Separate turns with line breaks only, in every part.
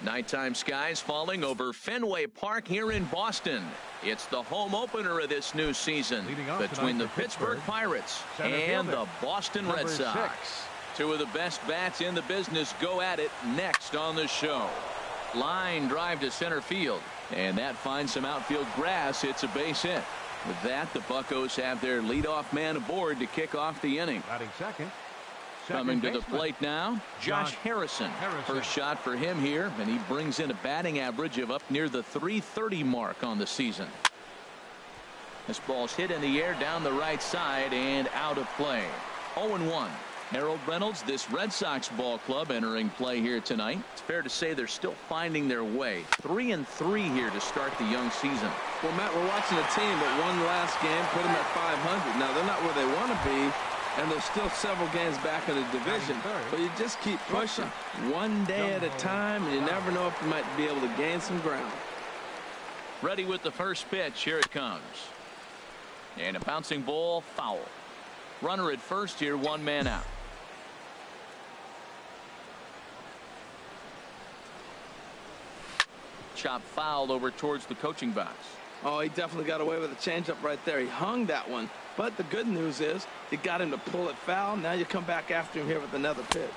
Nighttime skies falling over Fenway Park here in Boston. It's the home opener of this new season between the Pittsburgh Pirates and the Boston Red Sox. Two of the best bats in the business go at it next on the show. Line drive to center field, and that finds some outfield grass. It's a base hit. With that, the Buccos have their leadoff man aboard to kick off the inning.
Batting second.
Coming to the plate now, Josh Harrison. First shot for him here, and he brings in a batting average of up near the .330 mark on the season. This ball's hit in the air down the right side and out of play. 0-1. Harold Reynolds, this Red Sox ball club entering play here tonight. It's fair to say they're still finding their way. 3-3 here to start the young season.
Well, Matt, we're watching a team that won last game, put them at 500. Now, they're not where they want to be, and there's still several games back in the division, but you just keep pushing one day at a time, and you never know if you might be able to gain some ground.
Ready with the first pitch. Here it comes. And a bouncing ball, foul. Runner at first here, one man out. Chop foul over towards the coaching box.
Oh, he definitely got away with a changeup right there. He hung that one. But the good news is you got him to pull it foul. Now you come back after him here with another pitch.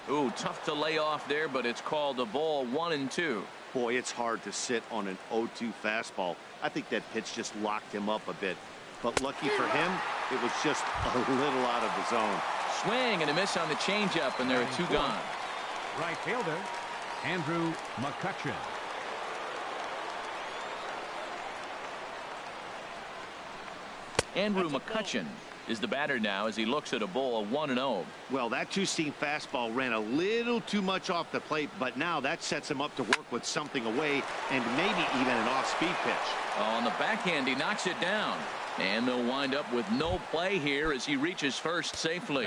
Ooh, tough to lay off there, but it's called a ball 1-2.
Boy, it's hard to sit on an 0-2 fastball. I think that pitch just locked him up a bit. But lucky for him, it was just a little out of the zone.
Swing and a miss on the changeup, and there are two gone.
Right fielder, Andrew McCutchen.
Andrew McCutchen is the batter now as he looks at a ball 1-0.
Well, that two-seam fastball ran a little too much off the plate, but now that sets him up to work with something away and maybe even an off-speed pitch.
On the backhand, he knocks it down. And they'll wind up with no play here as he reaches first safely.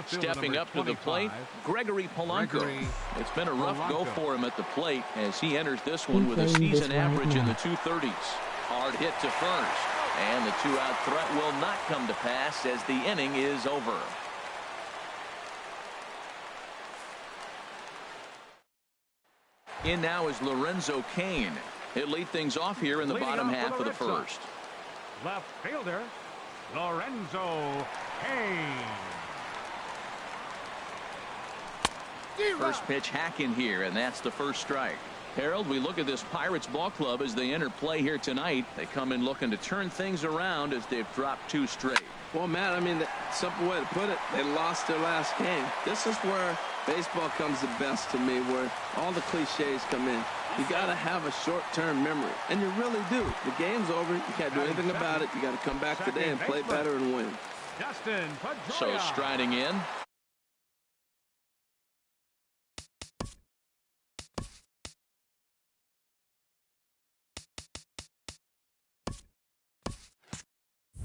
Stepping up to the plate, Gregory Polanco. It's been a rough go for him at the plate as he enters this one with a season average in the 230s. Hard hit to first. And the two-out threat will not come to pass as the inning is over. In now is Lorenzo Cain. He'll lead things off here in the bottom half of the first.
Left fielder, Lorenzo Cain.
First pitch hacking here, and that's the first strike. Harold, we look at this Pirates ball club as they enter play here tonight. They come in looking to turn things around as they've dropped two straight.
Well, Matt, I mean, the simple way to put it, they lost their last game. This is where baseball comes the best to me, where all the cliches come in. You got to have a short-term memory, and you really do. The game's over. You can't do anything about it. You got to come back today and play better and win.
So striding in.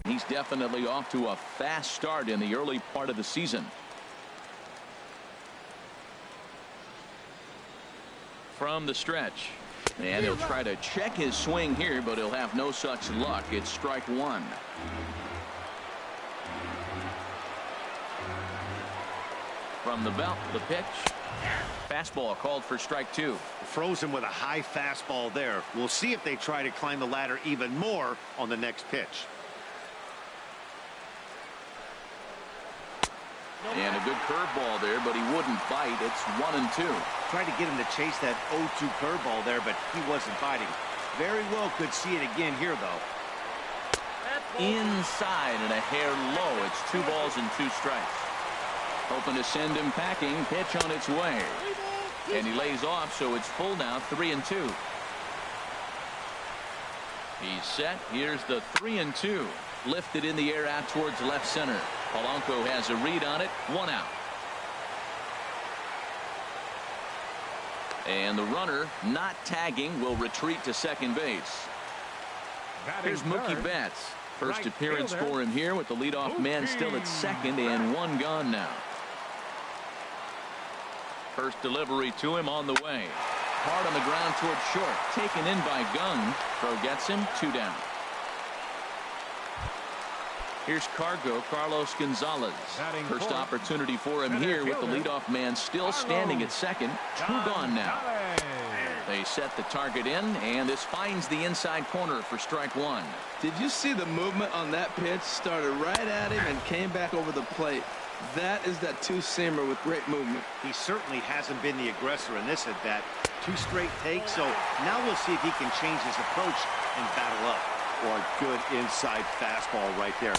He's definitely off to a fast start in the early part of the season. From the stretch. And he'll try to check his swing here, but he'll have no such luck. It's strike one. From the belt, the pitch. Fastball called for strike two.
Froze him with a high fastball there. We'll see if they try to climb the ladder even more on the next pitch.
And a good curveball there, but he wouldn't bite. It's 1-2.
Tried to get him to chase that 0-2 curveball there, but he wasn't biting. Very well could see it again here, though.
Inside and a hair low. It's 2 balls and 2 strikes. Hoping to send him packing. Pitch on its way. And he lays off, so it's full now, 3-2. He's set. Here's the 3-2. Lifted in the air out towards left center. Polanco has a read on it. 1 out. And the runner, not tagging, will retreat to second base. Here's Mookie Betts. First appearance for him here with the leadoff man still at second and 1 gone now. First delivery to him on the way. Hard on the ground toward short. Taken in by Gung. Throw gets him. 2 down. Here's Carlos Gonzalez. First opportunity for him here with the leadoff man still standing at second. 2 gone now. They set the target in, and this finds the inside corner for strike 1.
Did you see the movement on that pitch? Started right at him and came back over the plate. That is that two-seamer with great movement.
He certainly hasn't been the aggressor in this at-bat. 2 straight takes, so now we'll see if he can change his approach and battle up. Or a good inside fastball right there.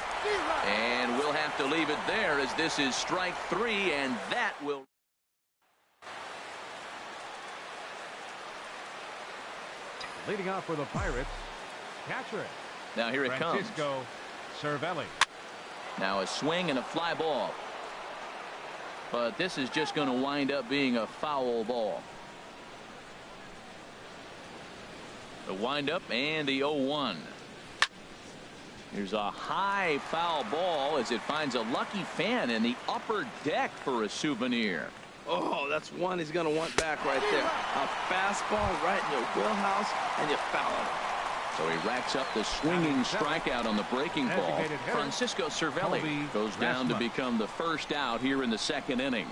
And we'll have to leave it there as this is strike 3, and that will...
Leading off for the Pirates, catcher.
Now here it comes.
Francisco Cervelli.
Now a swing and a fly ball. But this is just going to wind up being a foul ball. The windup and the 0-1. Here's a high foul ball as it finds a lucky fan in the upper deck for a souvenir.
Oh, that's one he's going to want back right there. A fastball right in your wheelhouse, and you foul it.
So he racks up the swinging strikeout on the breaking ball. Francisco Cervelli goes down to become the first out here in the 2nd inning.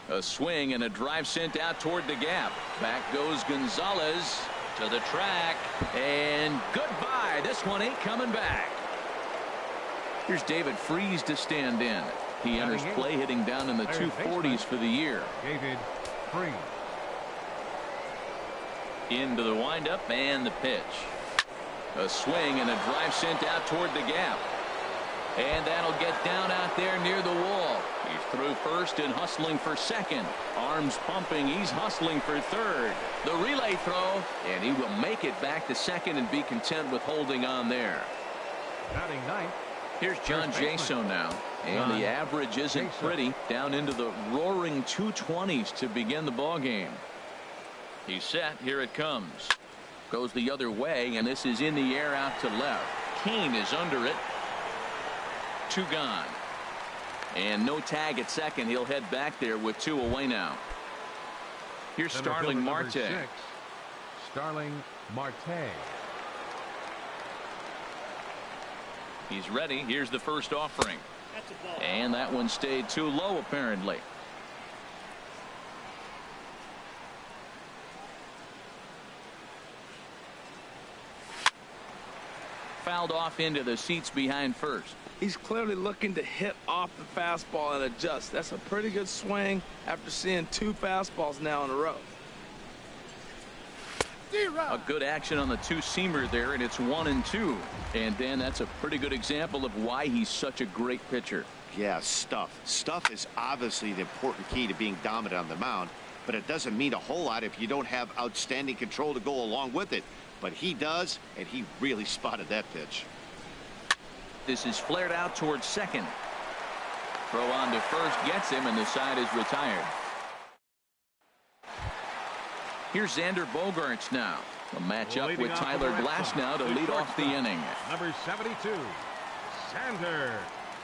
A swing and a drive sent out toward the gap. Back goes Gonzalez to the track, and goodbye. This one ain't coming back. Here's David Freese to stand in. He enters play hitting down in the 240s for the year.
David Freese.
Into the windup and the pitch. A swing and a drive sent out toward the gap. And that'll get down out there near the wall. He's through first and hustling for second. Arms pumping. He's hustling for third. The relay throw, and he will make it back to second and be content with holding on there.
Batting ninth.
Here's John Jaso now. And the average isn't pretty. Down into the roaring 220s to begin the ball game. He's set. Here it comes. Goes the other way, and this is in the air out to left. Kane is under it. 2 gone. And no tag at second. He'll head back there with 2 away now. Here's Starling Marte.
Starling Marte.
He's ready. Here's the first offering. And that one stayed too low apparently. Fouled off into the seats behind first.
He's clearly looking to hit off the fastball and adjust. That's a pretty good swing after seeing 2 fastballs now in a row.
A good action on the 2-seamer there, and it's 1-2. And Dan, that's a pretty good example of why he's such a great pitcher.
Yeah, stuff. Stuff is obviously the important key to being dominant on the mound, but it doesn't mean a whole lot if you don't have outstanding control to go along with it. But he does, and he really spotted that pitch.
This is flared out towards second. Throw on to first gets him, and the side is retired. Here's Xander Bogaerts now. A matchup with Tyler Glasnow to lead off the inning.
Number 72, Xander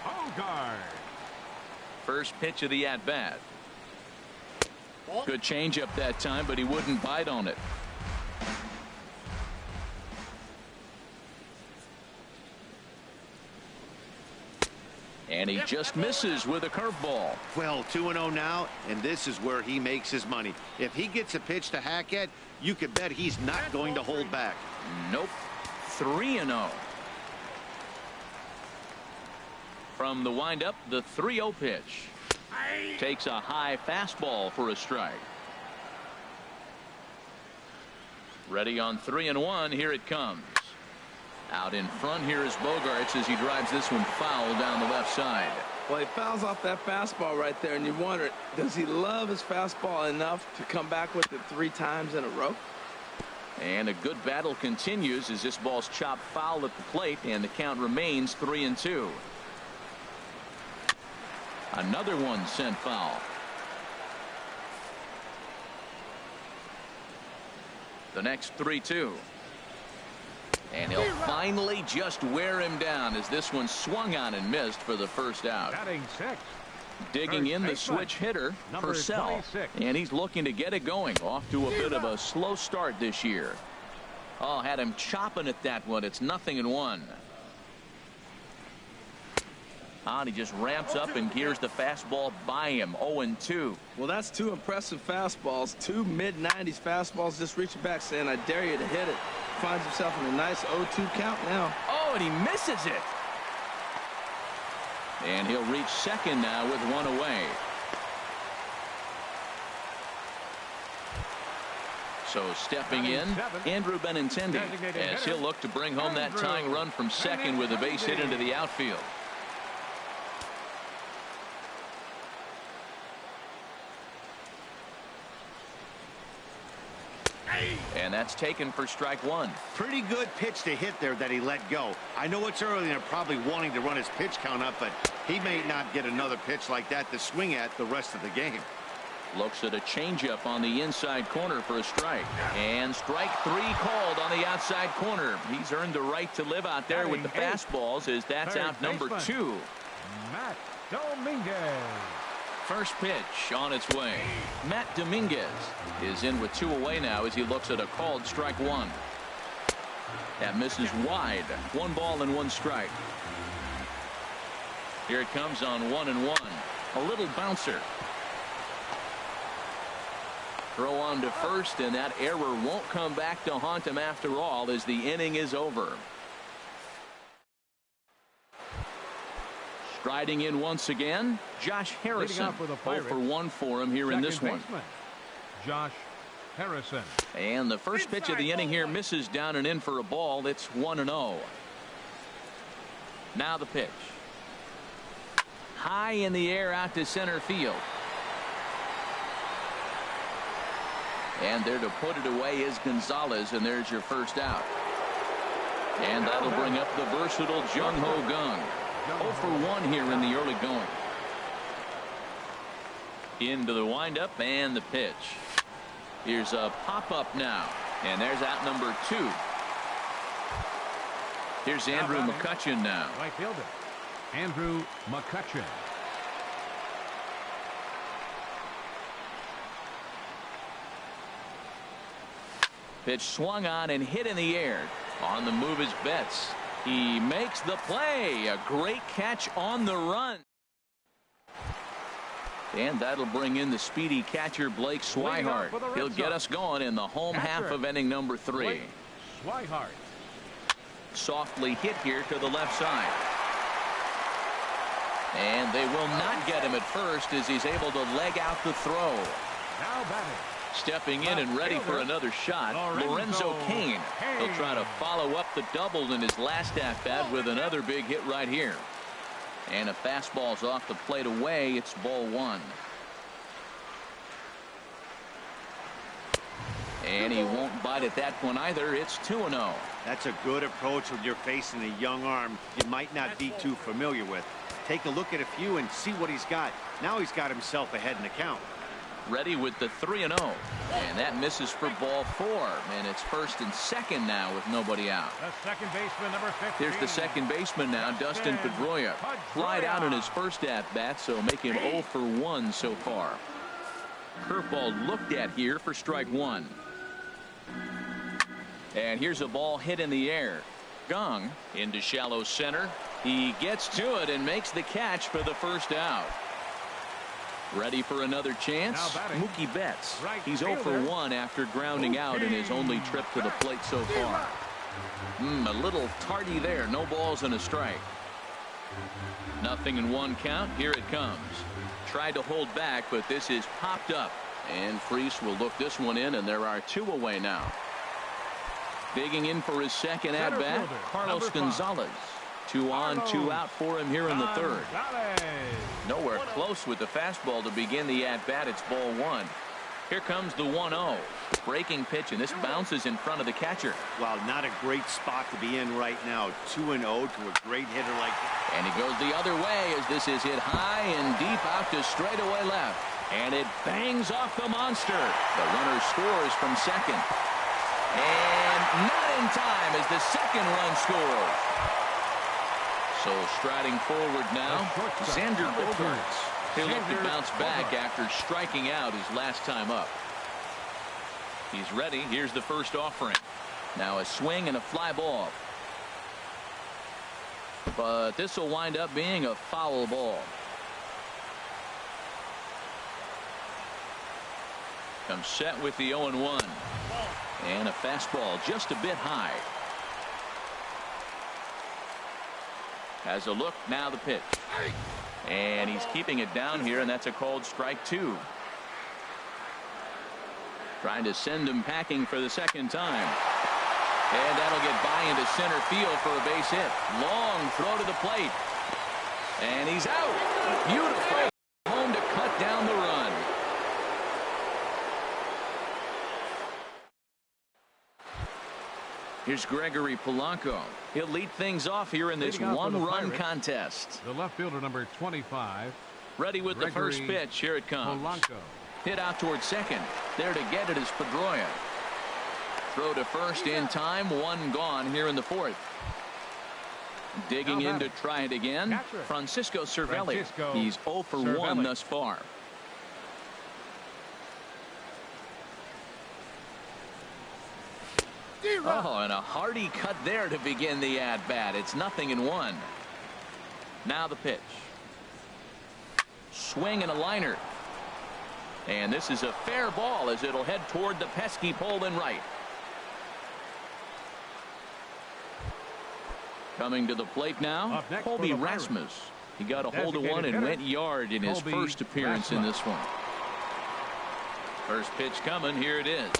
Bogaerts.
First pitch of the at-bat. Good changeup that time, but he wouldn't bite on it. And he just misses with a curveball.
Well, 2-0 now, and this is where he makes his money. If he gets a pitch to hack at, you can bet he's not going to hold back.
Nope. 3-0. From the windup, the 3-0 pitch. Takes a high fastball for a strike. Ready on 3-1. Here it comes. Out in front here is Bogaerts as he drives this one foul down the left side.
Well, he fouls off that fastball right there, and you wonder, does he love his fastball enough to come back with it 3 times in a row?
And a good battle continues as this ball's chopped foul at the plate, and the count remains 3-2. Another one sent foul. The next 3-2. And he'll finally just wear him down as this one swung on and missed for the first out.
Batting 6.
Digging in the switch hitter, Purcell. And he's looking to get it going. Off to a bit of a slow start this year. Oh, had him chopping at that one. It's 0-1. And he just ramps up and gears the fastball by him. 0-2.
Well, that's two impressive fastballs. Two mid-90s fastballs just reaching back saying, I dare you to hit it. Finds himself in a nice 0-2 count now.
Oh, and he misses it. And he'll reach second now with one away. So stepping in, Andrew Benintendi, as he'll look to bring home that tying run from second with a base hit into the outfield. And that's taken for strike one.
Pretty good pitch to hit there that he let go. I know it's early and they're probably wanting to run his pitch count up, but he may not get another pitch like that to swing at the rest of the game.
Looks at a changeup on the inside corner for a strike. And strike three called on the outside corner. He's earned the right to live out there with the fastballs, as that's out number two.
Matt Dominguez.
First pitch on its way. Matt Dominguez is in with two away now as he looks at a called strike one. That misses wide. 1 ball and 1 strike. Here it comes on 1-1. A little bouncer. Throw on to first, and that error won't come back to haunt him after all as the inning is over. Striding in once again, Josh Harrison. 0 for 1 for him here in this one.
Josh Harrison.
And the first pitch of the inning here misses down and in for a ball. It's 1-0. Now the pitch. High in the air out to center field. And there to put it away is Gonzalez, and there's your first out. And that'll bring up the versatile Jung-Ho Kang. 0 for 1 here in the early going. Into the windup and the pitch. Here's a pop-up now, and there's out number 2. Here's Andrew McCutchen now.
Right fielder, Andrew McCutchen.
Pitch swung on and hit in the air. On the move is Betts. He makes the play. A great catch on the run. And that'll bring in the speedy catcher Blake Swihart. He'll get us going in the home half of inning number 3.
Swihart.
Softly hit here to the left side. And they will not get him at first as he's able to leg out the throw.
Now batting.
Stepping in and ready for another shot, Lorenzo Cain. He'll try to follow up the double in his last at-bat with another big hit right here. And a fastball's off the plate away. It's ball 1. And he won't bite at that one either. It's 2-0.
That's a good approach when you're facing a young arm you might not be too familiar with. Take a look at a few and see what he's got. Now he's got himself ahead in the count.
Ready with the 3-0. And that misses for ball 4. And it's first and second now with nobody out.
The second baseman, number 15.
Here's the second baseman now, Dustin Pedroia. Flied out in his first at-bat, so make him 0 for 1 so far. Curveball looked at here for strike 1. And here's a ball hit in the air. Kang into shallow center. He gets to it and makes the catch for the first out. Ready for another chance? Mookie Betts. He's 0 for 1 after grounding out in his only trip to the plate so far. A little tardy there. No balls and a strike. 0-1 count. Here it comes. Tried to hold back, but this is popped up. And Freese will look this one in, and there are 2 away now. Digging in for his second at-bat, Carlos Gonzalez. 2 on, 2 out for him here in the third. Nowhere close with the fastball to begin the at-bat. It's ball 1. Here comes the 1-0. Breaking pitch, and this bounces in front of the catcher.
Wow, not a great spot to be in right now. 2-0 to a great hitter like that.
And he goes the other way as this is hit high and deep out to straightaway left. And it bangs off the monster. The runner scores from second. And not in time as the second run scores. So striding forward now, Xander Bogaerts. He'll look to bounce back after striking out his last time up. He's ready. Here's the first offering. Now a swing and a fly ball. But this will wind up being a foul ball. Comes set with the 0-1. And a fastball just a bit high. Has a look, now the pitch. And he's keeping it down here, and that's a called strike 2. Trying to send him packing for the second time. And that'll get by into center field for a base hit. Long throw to the plate. And he's out. Beautiful home to cut down the run. Here's Gregory Polanco. He'll lead things off here in this one-run contest.
The left fielder, number 25.
Ready with the first pitch. Here it comes.
Polanco.
Hit out towards second. There to get it is Pedroia. Throw to first in time. One gone here in the fourth. Digging in to try it again. Francisco Cervelli. He's 0 for 1 thus far. Oh, and a hearty cut there to begin the at-bat. It's 0-1. Now the pitch. Swing and a liner. And this is a fair ball as it'll head toward the pesky pole in right. Coming to the plate now, Colby Rasmus. He got a hold of one and went yard in his first appearance in this one. First pitch coming. Here it is.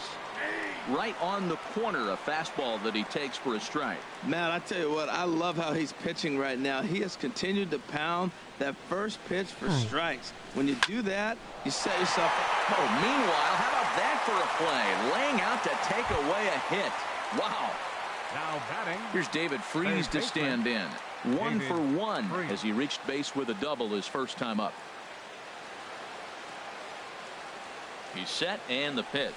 Right on the corner, a fastball that he takes for a strike.
Matt, I tell you what, I love how he's pitching right now. He has continued to pound that first pitch for strikes. When you do that, you set yourself up.
Oh, meanwhile, how about that for a play? Laying out to take away a hit. Wow.
Now batting.
Here's David Freese to stand in. 1 for 1 as he reached base with a double his first time up. He's set and the pitch.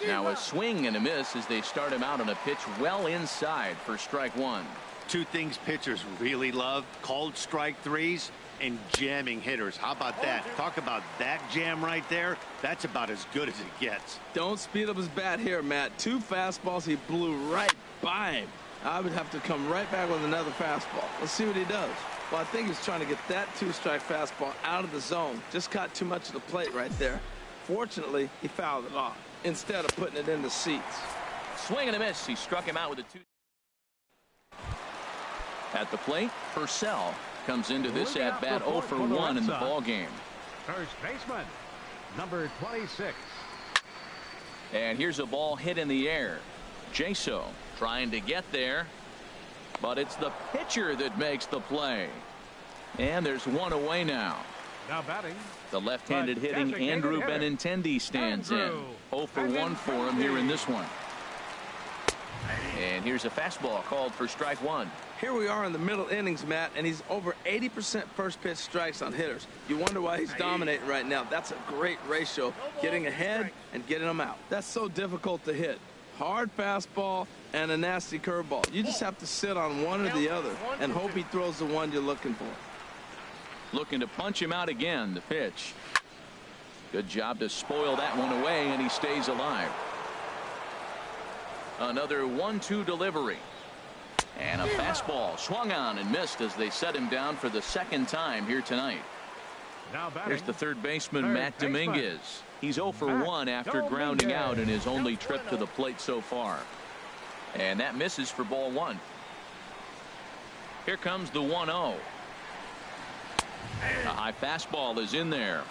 Now a swing and a miss as they start him out on a pitch well inside for strike 1.
Two things pitchers really love: called strike threes and jamming hitters. How about that? Talk about that jam right there. That's about as good as it gets.
Don't speed up his bat here, Matt. 2 fastballs, he blew right by him. I would have to come right back with another fastball. Let's see what he does. Well, I think he's trying to get that 2-strike fastball out of the zone. Just caught too much of the plate right there. Fortunately, he fouled it off instead of putting it in the seats.
Swing and a miss. He struck him out with a 2. At the plate, Purcell comes into this at bat 0 for 1 in the ball game.
First baseman, number 26.
And here's a ball hit in the air. Jaso trying to get there, but it's the pitcher that makes the play. And there's one away now.
Now batting.
The left-handed hitting Andrew Benintendi stands in. 0 for 1 for him here in this one. And here's a fastball called for strike 1.
Here we are in the middle innings, Matt, and he's over 80% first pitch strikes on hitters. You wonder why he's dominating right now. That's a great ratio, getting ahead and getting them out. That's so difficult to hit. Hard fastball and a nasty curveball. You just have to sit on one or the other and hope he throws the one you're looking for.
Looking to punch him out again. The pitch. Good job to spoil that one away, and he stays alive. Another 1-2 delivery. And a fastball swung on and missed as they set him down for the second time here tonight. Here's the third baseman, Matt Dominguez. He's 0 for 1 after grounding out in his only trip to the plate so far. And that misses for ball 1. Here comes the 1-0. A high fastball is in there.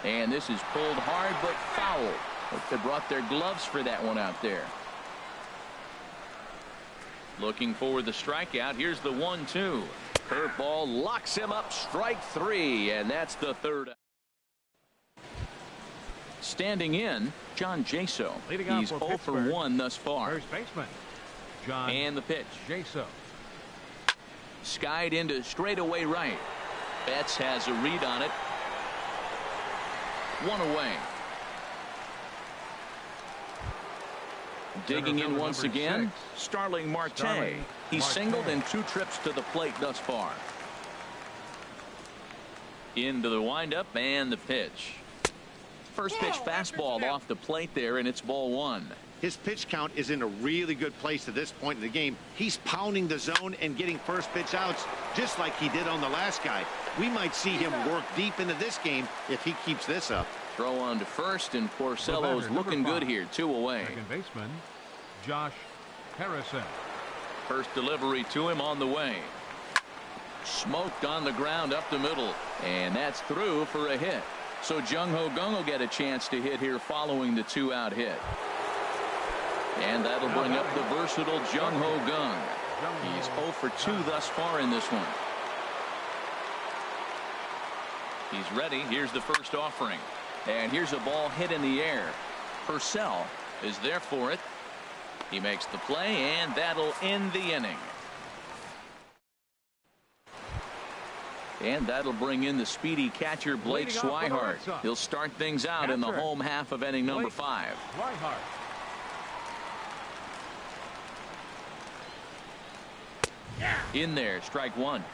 And this is pulled hard but foul. They brought their gloves for that one out there. Looking for the strikeout. Here's the 1-2. Curveball locks him up. Strike 3, and that's the third. Standing in, John Jaso. He's 0 for 1 thus far.
First baseman, John.
And the pitch.
Jaso.
Skied into straightaway right. Betts has a read on it. One away. Digging in once again, Starling Marte. He's singled in 2 trips to the plate thus far. Into the windup and the pitch. First pitch fastball off the plate there, and it's ball one.
His pitch count is in a really good place at this point in the game. He's pounding the zone and getting first pitch outs just like he did on the last guy. We might see him work deep into this game if he keeps this up.
Throw on to first, and Porcello's looking good here, 2 away.
Second baseman, Josh Harrison.
First delivery to him on the way. Smoked on the ground up the middle, and that's through for a hit. So Jung-Ho Kang will get a chance to hit here following the 2-out hit. And that'll bring up the versatile Jung-Ho Kang. He's 0 for 2 thus far in this one. He's ready. Here's the first offering. And here's a ball hit in the air. Purcell is there for it. He makes the play, and that'll end the inning. And that'll bring in the speedy catcher Blake Swihart. He'll start things out in the home half of inning number 5. In there, strike one.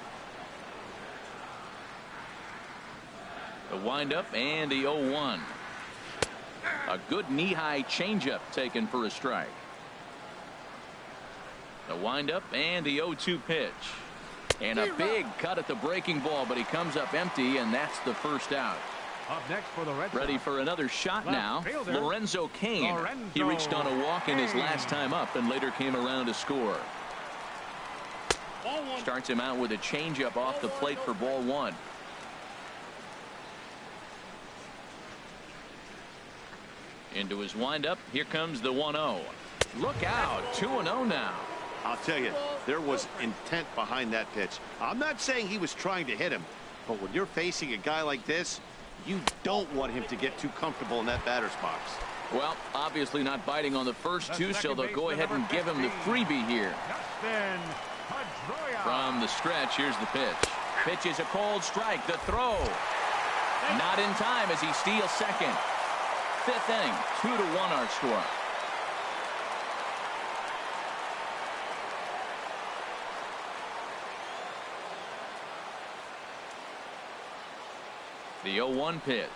The windup and the 0-1. A good knee-high changeup taken for a strike. The windup and the 0-2 pitch. And a big cut at the breaking ball, but he comes up empty, and that's the first out.
Up next for the Red Sox.
Ready for another shot now. Lorenzo Cain. He reached on a walk in his last time up and later came around to score. Starts him out with a changeup off the plate for ball one. Into his windup. Here comes the 1-0. Look out. 2-0 now.
I'll tell you, there was intent behind that pitch. I'm not saying he was trying to hit him, but when you're facing a guy like this, you don't want him to get too comfortable in that batter's box.
Well, obviously not biting on the first two, so they'll go ahead and give him the freebie here. From the stretch, here's the pitch. Pitch is a cold strike. The throw. Not in time as he steals second. 5th inning, 2-1 our score. The 0-1 pitch.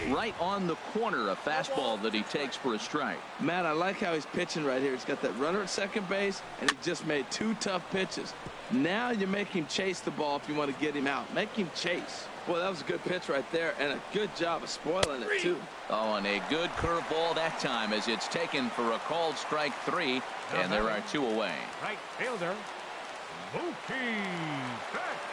Right on the corner, a fastball that he takes for a strike.
Matt, I like how he's pitching right here. He's got that runner at second base, and he just made 2 tough pitches. Now you make him chase the ball if you want to get him out. Make him chase. Boy, that was a good pitch right there, and a good job of spoiling it, too.
Oh, and a good curveball that time as it's taken for a called strike 3, and there are 2 away.
Right fielder, Mookie Betts.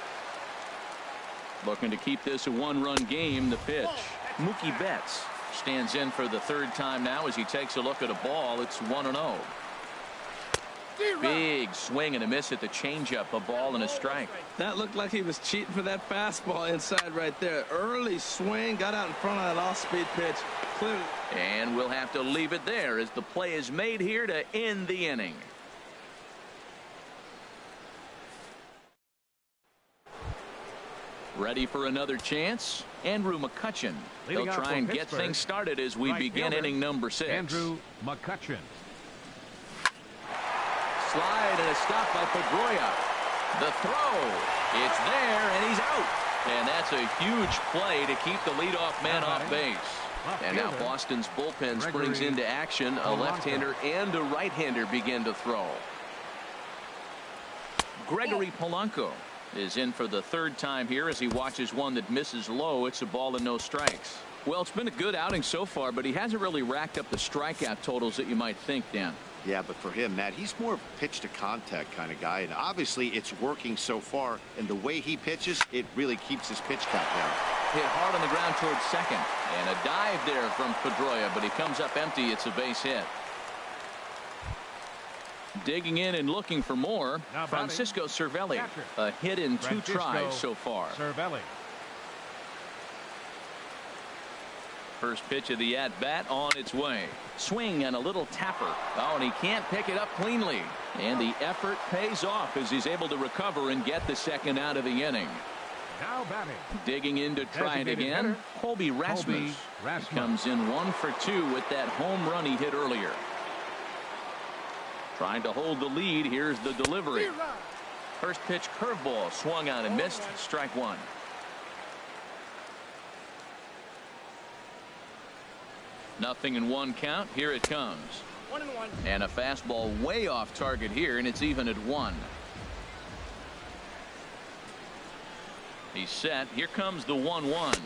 Looking to keep this a 1-run game. The pitch. Mookie Betts stands in for the 3rd time now as he takes a look at a ball. It's 1-0. Big swing and a miss at the changeup. A ball and a strike.
That looked like he was cheating for that fastball inside right there. Early swing, got out in front of that off-speed pitch. Clearly.
And we'll have to leave it there as the play is made here to end the inning. Ready for another chance? Andrew McCutchen. He'll try and get things started as we begin inning number 6.
Andrew McCutchen.
Slide and a stop by Pedroia. The throw. It's there, and he's out. And that's a huge play to keep the leadoff man off base. And now Boston's bullpen springs into action. A left-hander and a right-hander begin to throw. Gregory Polanco is in for the 3rd time here as he watches one that misses low. It's a ball and no strikes. Well, it's been a good outing so far, but he hasn't really racked up the strikeout totals that you might think, Dan.
Yeah, but for him, Matt, he's more of a pitch to contact kind of guy, and obviously it's working so far, and the way he pitches, it really keeps his pitch count down.
Hit hard on the ground towards second, and a dive there from Pedroia, but he comes up empty. It's a base hit. Digging in and looking for more, Francisco Cervelli. A hit in 2 tries so far.
Cervelli.
First pitch of the at-bat on its way. Swing and a little tapper. Oh, and he can't pick it up cleanly. And the effort pays off as he's able to recover and get the 2nd out of the inning.
Now batting.
Digging in to try it again. Colby Rasmus. Comes in 1 for 2 with that home run he hit earlier. Trying to hold the lead. Here's the delivery. First pitch curveball swung on and missed. Strike 1. 0-1 count. Here it comes.
1-1.
And a fastball way off target here, and it's even at 1. He's set. Here comes the 1-1.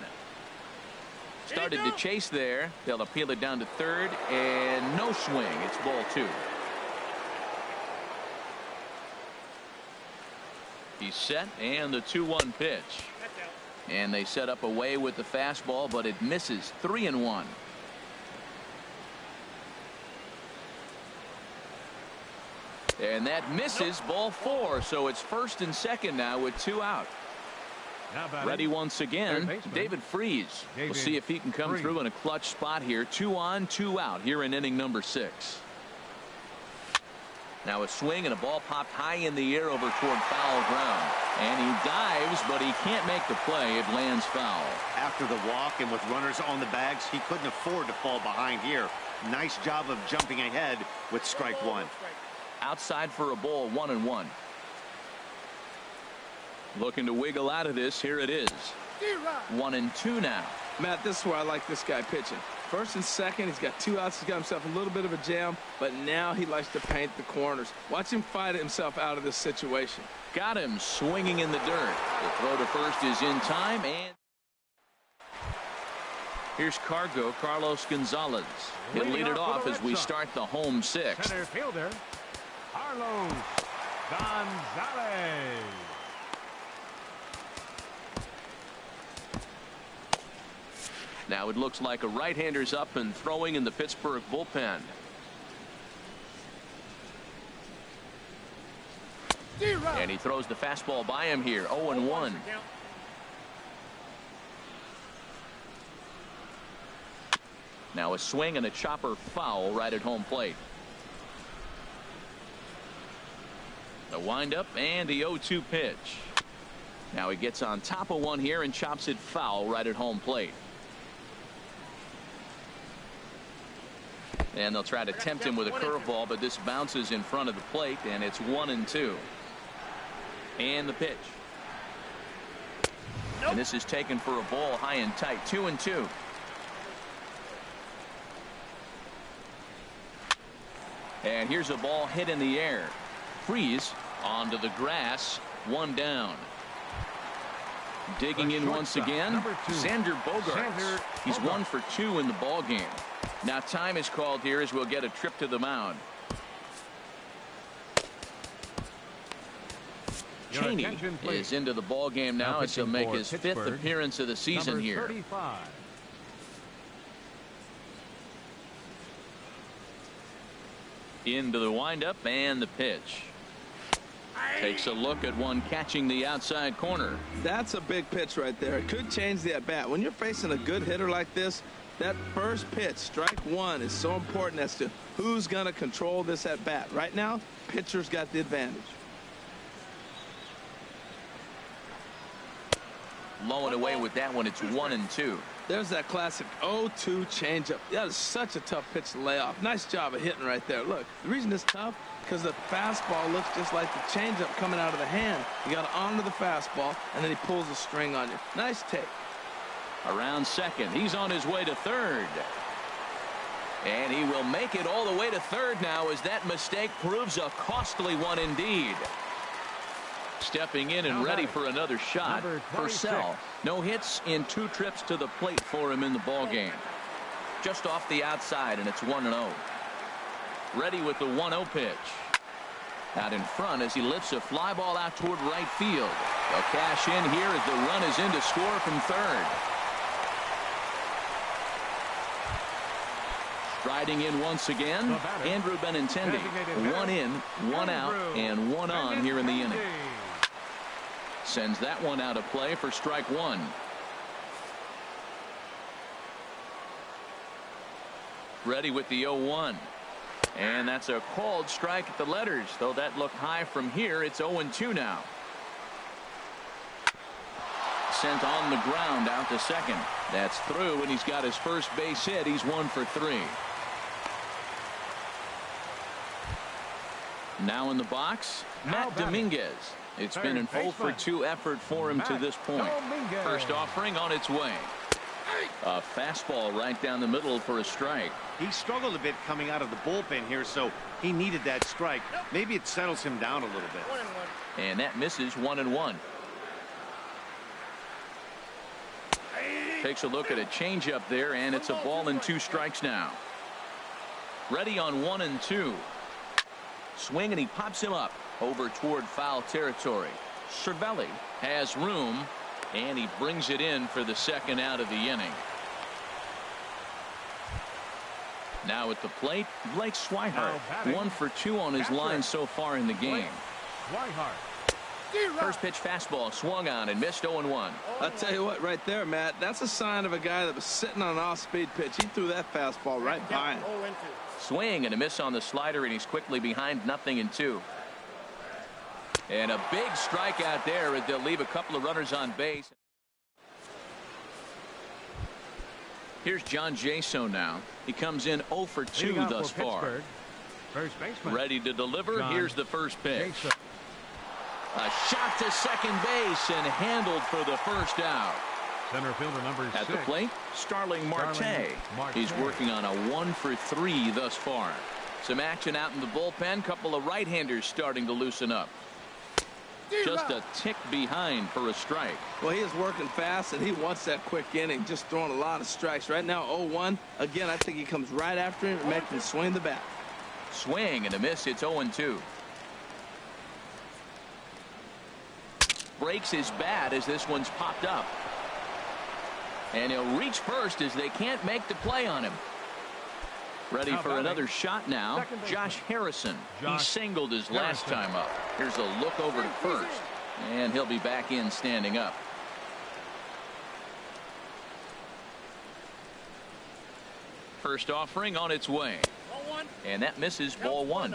Started to chase there. They'll appeal it down to third, and no swing. It's ball 2. He's set, and the 2-1 pitch. And they set up away with the fastball, but it misses. 3-1. And that misses. Ball 4. So it's first and second now with 2 out. Ready once again, David Freese. We'll see if he can come through in a clutch spot here. 2 on, 2 out here in inning number 6. Now a swing and a ball popped high in the air over toward foul ground. And he dives, but he can't make the play. It lands foul.
After the walk and with runners on the bags, he couldn't afford to fall behind here. Nice job of jumping ahead with strike 1.
Outside for a ball, 1-1. Looking to wiggle out of this. Here it is. 1-2 now.
Matt, this is where I like this guy pitching. First and second, he's got 2 outs. He's got himself a little bit of a jam, but now he likes to paint the corners. Watch him fight himself out of this situation.
Got him swinging in the dirt. The throw to first is in time, and here's Carlos Gonzalez. He'll lead it off as we start the home 6th.
Center fielder, Carlos Gonzalez.
Now it looks like a right-hander's up and throwing in the Pittsburgh bullpen. And he throws the fastball by him here. 0-1. Now a swing and a chopper foul right at home plate. The windup and the 0-2 pitch. Now he gets on top of one here and chops it foul right at home plate. And they'll try to tempt him with a curveball, but this bounces in front of the plate, and it's 1-2. And the pitch. And this is taken for a ball high and tight. 2-2. And here's a ball hit in the air. Freese onto the grass. 1 down. Digging in once again, Xander Bogaerts. He's 1 for 2 in the ball game. Now time is called here as we'll get a trip to the mound. Cheney is into the ball game now as he'll make his 5th appearance of the season here.
35.
Into the windup and the pitch. Takes a look at one catching the outside corner.
That's a big pitch right there. It could change the at-bat. When you're facing a good hitter like this, that first pitch, strike 1, is so important as to who's going to control this at-bat. Right now, pitcher's got the advantage.
Low and away with that one. It's 1-2.
There's that classic 0-2 changeup. That is such a tough pitch to lay off. Nice job of hitting right there. Look, the reason it's tough, because the fastball looks just like the changeup coming out of the hand. You got to honor the fastball, and then he pulls the string on you. Nice take.
Around second. He's on his way to third. And he will make it all the way to third now as that mistake proves a costly one indeed. Stepping in and ready for another shot. Purcell. No hits in 2 trips to the plate for him in the ball game. Just off the outside, and it's 1-0. Ready with the 1-0 pitch. Out in front as he lifts a fly ball out toward right field. They'll cash in here as the run is in to score from third. Striding in once again, Andrew Benintendi. 1 in, 1 out, and 1 on here in the inning. Sends that one out of play for strike 1. Ready with the 0-1. And that's a called strike at the letters. Though that looked high from here, it's 0-2 now. Sent on the ground out to second. That's through, and he's got his first base hit. He's 1 for 3. Now in the box, Matt Dominguez. It's been an 0 for 2 effort for him to this point. First offering on its way. A fastball right down the middle for a strike.
He struggled a bit coming out of the bullpen here, so he needed that strike. Maybe it settles him down a little bit.
And that misses 1-1. Takes a look at a changeup there, and it's a ball and 2 strikes now. Ready on 1-2. Swing, and he pops him up over toward foul territory. Cervelli has room, and he brings it in for the second out of the inning. Now at the plate, Blake Swihart, 1 for 2 on his line so far in the game. First pitch fastball swung on and missed 0-1.
I'll tell you what, right there, Matt, that's a sign of a guy that was sitting on an off-speed pitch. He threw that fastball right by him.
Swing and a miss on the slider, and he's quickly behind 0-2. And a big strikeout there as they'll leave a couple of runners on base. Here's John Jaso now. He comes in 0 for 2 thus far.
First baseman.
Ready to deliver.
John
Here's the first pitch.
Jaso.
A shot to second base and handled for the first out.
Center fielder number 6.
At the plate, Starling Marte. He's working on a 1 for 3 thus far. Some action out in the bullpen. Couple of right-handers starting to loosen up. Just a tick behind for a strike.
Well, he is working fast, and he wants that quick inning, just throwing a lot of strikes. Right now, 0-1. Again, I think he comes right after him and makes him swing the bat.
Swing and a miss. It's 0-2. Breaks his bat as this one's popped up. And he'll reach first as they can't make the play on him. Ready for another shot now. Josh Harrison. He singled his last time up. Here's a look over to first. And he'll be back in standing up. First offering on its way. And that misses ball 1.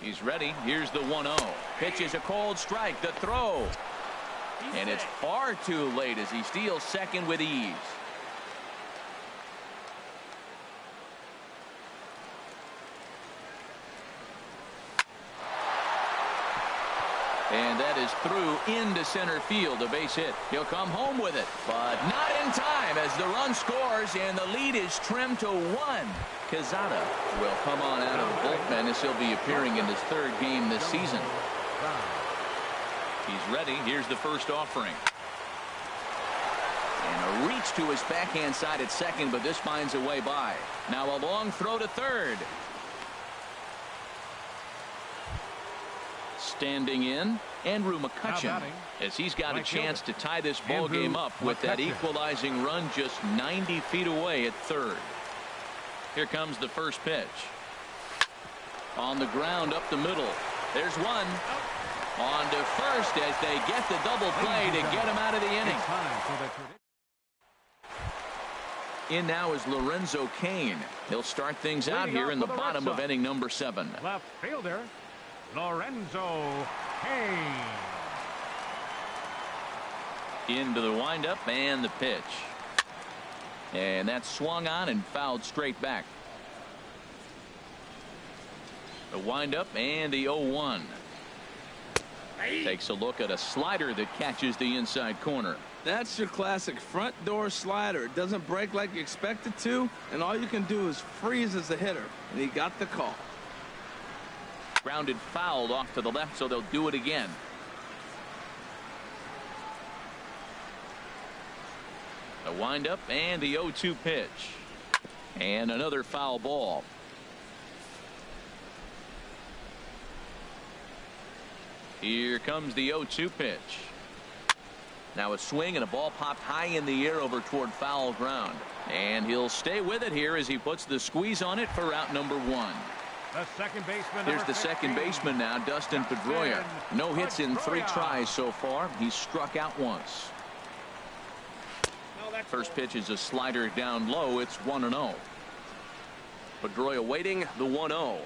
He's ready. Here's the 1-0. Pitch is a cold strike. The throw. And it's far too late as he steals second with ease. And that is through into center field. A base hit. He'll come home with it, but not in time as the run scores and the lead is trimmed to 1. Quezada will come on out of the bullpen as he'll be appearing in his 3rd game this season. He's ready. Here's the first offering. And a reach to his backhand side at second, but this finds a way by. Now a long throw to third. Standing in, Andrew McCutchen, as he's got a chance to tie this ball game up with that equalizing run just 90 feet away at third. Here comes the first pitch. On the ground up the middle. There's one. On to first as they get the double play to get him out of the inning. In now is Lorenzo Cain. He'll start things out here in the bottom of inning number 7.
Left fielder Lorenzo Cain.
Into the windup and the pitch. And that swung on and fouled straight back. The windup and the 0-1. Takes a look at a slider that catches the inside corner.
That's your classic front door slider. It doesn't break like you expect it to, and all you can do is freeze as a hitter. And he got the call.
Grounded fouled off to the left, so they'll do it again. The windup and the 0-2 pitch. And another foul ball. Here comes the 0-2 pitch. Now a swing and a ball popped high in the air over toward foul ground. And he'll stay with it here as he puts the squeeze on it for out number 1.
The second baseman.
Here's the second baseman now, Dustin Pedroia. No hits in 3 tries so far. He's struck out once. First pitch is a slider down low. It's 1-0. Pedroia waiting, the 1-0.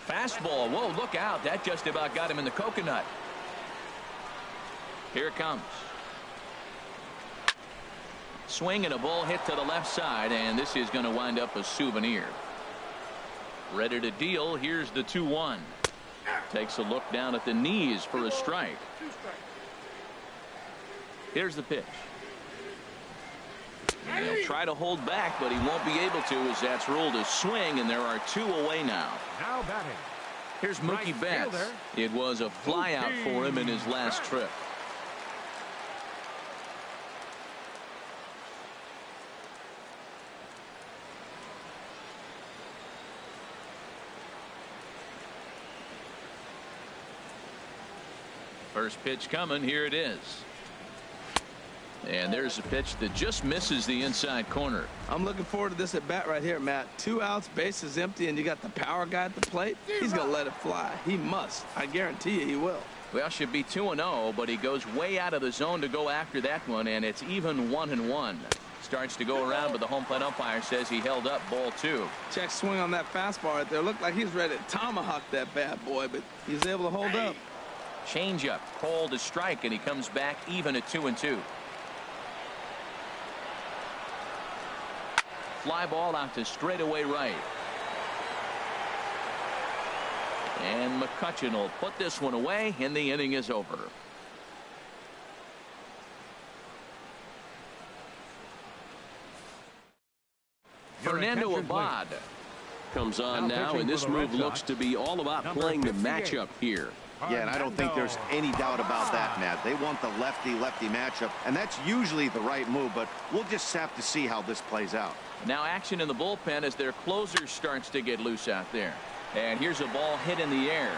Fastball. Whoa, look out. That just about got him in the coconut. Here it comes. Swing and a ball hit to the left side, and this is going to wind up a souvenir. Ready to deal. Here's the 2-1. Takes a look down at the knees for a strike. Here's the pitch. And he'll try to hold back, but he won't be able to, as that's ruled a swing, and there are 2 away now.
Now batting.
Here's Mookie Betts. It was a flyout for him in his last trip. First pitch coming. Here it is. And there's a pitch that just misses the inside corner.
I'm looking forward to this at bat right here, Matt. 2 outs, bases empty, and you got the power guy at the plate. He's going to let it fly. He must. I guarantee you he will.
Well, should be 2-0, but he goes way out of the zone to go after that one, and it's even 1-1. Starts to go around, but the home plate umpire says he held up ball 2.
Check swing on that fastball right there. Looked like he's ready to tomahawk that bad boy, but he's able to hold up.
Changeup called a strike, and he comes back even at 2-2. Fly ball out to straightaway right. And McCutchen will put this one away, and the inning is over. Fernando Abad comes on now, and this move looks to be all about playing the matchup here.
Yeah, and I don't think there's any doubt about that, Matt. They want the lefty-lefty matchup, and that's usually the right move, but we'll just have to see how this plays out.
Now action in the bullpen as their closer starts to get loose out there. And here's a ball hit in the air.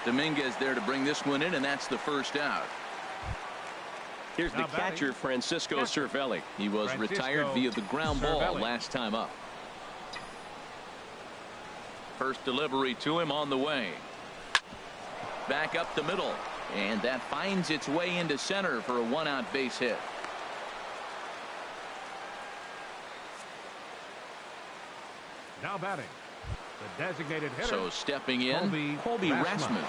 Dominguez there to bring this one in, and that's the first out. Here's the catcher, Francisco Cervelli. He was retired via the ground ball last time up. First delivery to him on the way. Back up the middle, and that finds its way into center for a 1-out base hit.
Now batting, the designated hitter.
So stepping in, Colby Rasmus.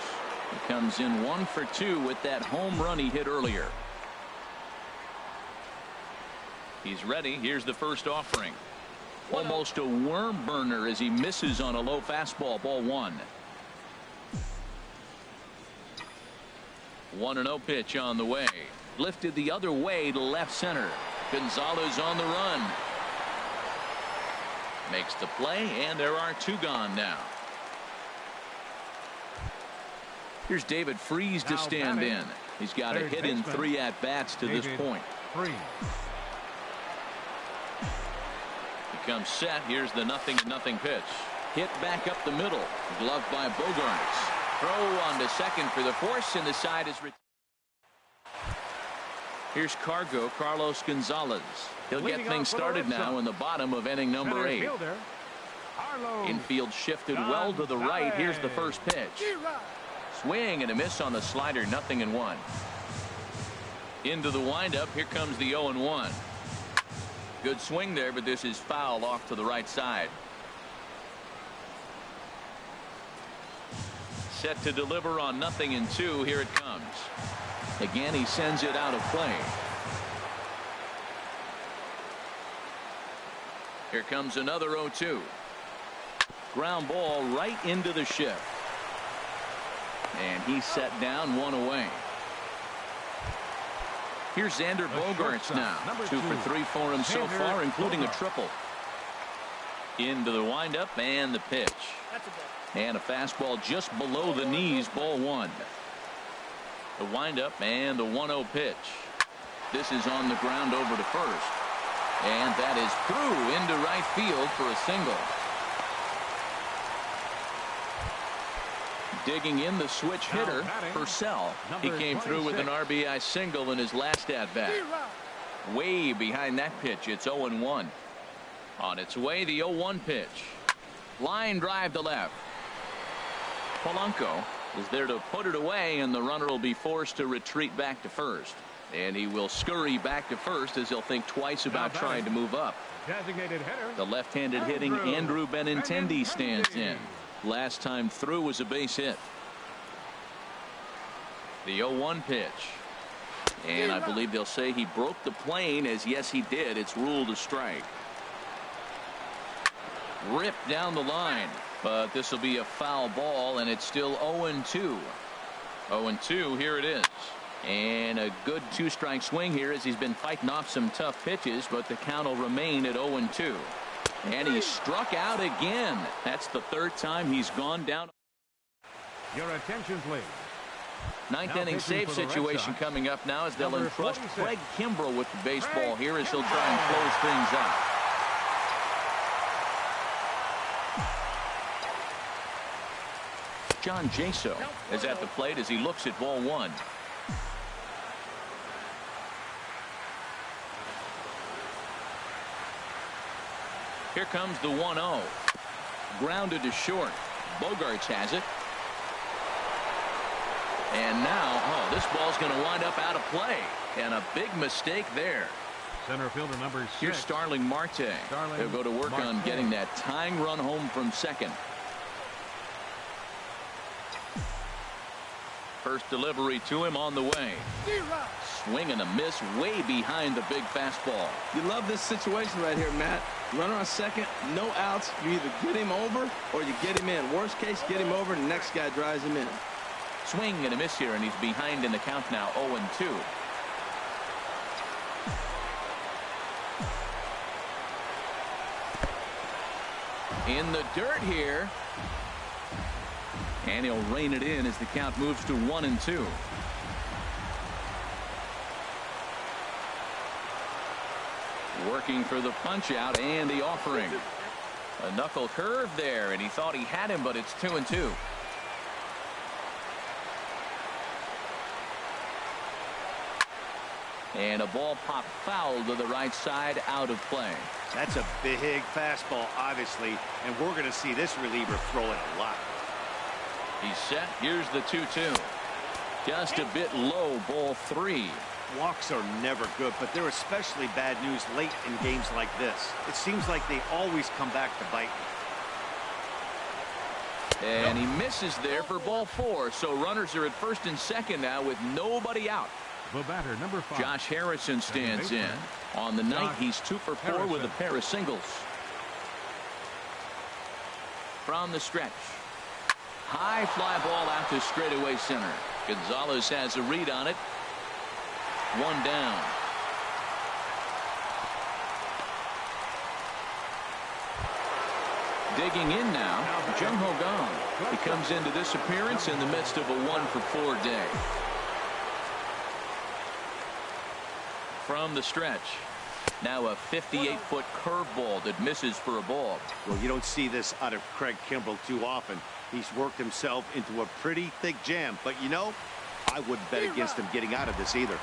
He comes in 1 for 2 with that home run he hit earlier. He's ready. Here's the first offering. Almost a worm burner as he misses on a low fastball. Ball 1. 1-0 pitch on the way. Lifted the other way to left center. Gonzalez on the run. Makes the play, and there are 2 gone now. Here's David Freese to stand in. He's got a hit in 3 at-bats to this point. He comes set. Here's the 0-0 pitch. Hit back up the middle. Gloved by Bogarts. Throw on to second for the force, and the side is. Here's Carlos Gonzalez. He'll get things started now in the bottom of inning number 8. Infield shifted well to the right. Here's the first pitch. Swing and a miss on the slider. 0-1. Into the windup. Here comes the 0-1. Good swing there, but this is foul off to the right side. Set to deliver on 0-2. Here it comes. Again, he sends it out of play. Here comes another 0-2. Ground ball right into the shift. And he's set down 1 away. Here's Xander Bogarts now. 2 for 3 for him so far, including a triple. Into the windup and the pitch. And a fastball just below the knees. Ball 1. The windup and the 1-0 pitch. This is on the ground over to first. And that is through into right field for a single. Digging in the switch hitter, Purcell. He came through with an RBI single in his last at-bat. Way behind that pitch, it's 0-1. On its way, the 0-1 pitch. Line drive to left. Polanco is there to put it away, and the runner will be forced to retreat back to first. And he will scurry back to first as he'll think twice about trying to move up. The left-handed hitting Andrew Benintendi stands in. Last time through was a base hit. The 0-1 pitch. And I believe they'll say he broke the plane, as yes he did. It's ruled a strike. Ripped down the line. But this will be a foul ball, and it's still 0-2. 0-2, here it is. And a good two-strike swing here as he's been fighting off some tough pitches, but the count will remain at 0-2. And he struck out again. That's the third time he's gone down.
Your attention, please.
Ninth inning save situation coming up now as they'll entrust Craig Kimbrell with the baseball here as he'll try and close things out. John Jaso is at the plate as he looks at ball one. Here comes the 1-0. Grounded to short. Bogarts has it. And now, this ball's going to wind up out of play. And a big mistake there.
Center fielder number 6.
Here's Starling Marte. He'll go to work on getting that tying run home from second. First delivery to him on the way. Swing and a miss way behind the big fastball.
You love this situation right here, Matt. Runner on second, no outs. You either get him over or you get him in. Worst case, get him over, and the next guy drives him in.
Swing and a miss here, and he's behind in the count now, 0-2. In the dirt here. And he'll rein it in as the count moves to 1-2. Working for the punch out and the offering. A knuckle curve there, and he thought he had him, but it's 2-2. And a ball popped foul to the right side, out of play.
That's a big fastball, obviously, and we're going to see this reliever throw it a lot.
He's set. Here's the 2-2. Just a bit low, ball 3.
Walks are never good, but they're especially bad news late in games like this. It seems like they always come back to bite.
And he misses there for ball 4. So runners are at first and second now with nobody out.
The batter, number 5.
Josh Harrison stands in. On the night, he's 2 for 4 with a pair of singles. From the stretch. High fly ball out to straightaway center. Gonzalez has a read on it. 1 down. Digging in now, Jung Ho Kang. He comes into this appearance in the midst of a 1 for 4 day. From the stretch. Now a 58-foot curveball that misses for a ball.
Well, you don't see this out of Craig Kimbrell too often. He's worked himself into a pretty thick jam, but you know, I wouldn't bet against him getting out of this either.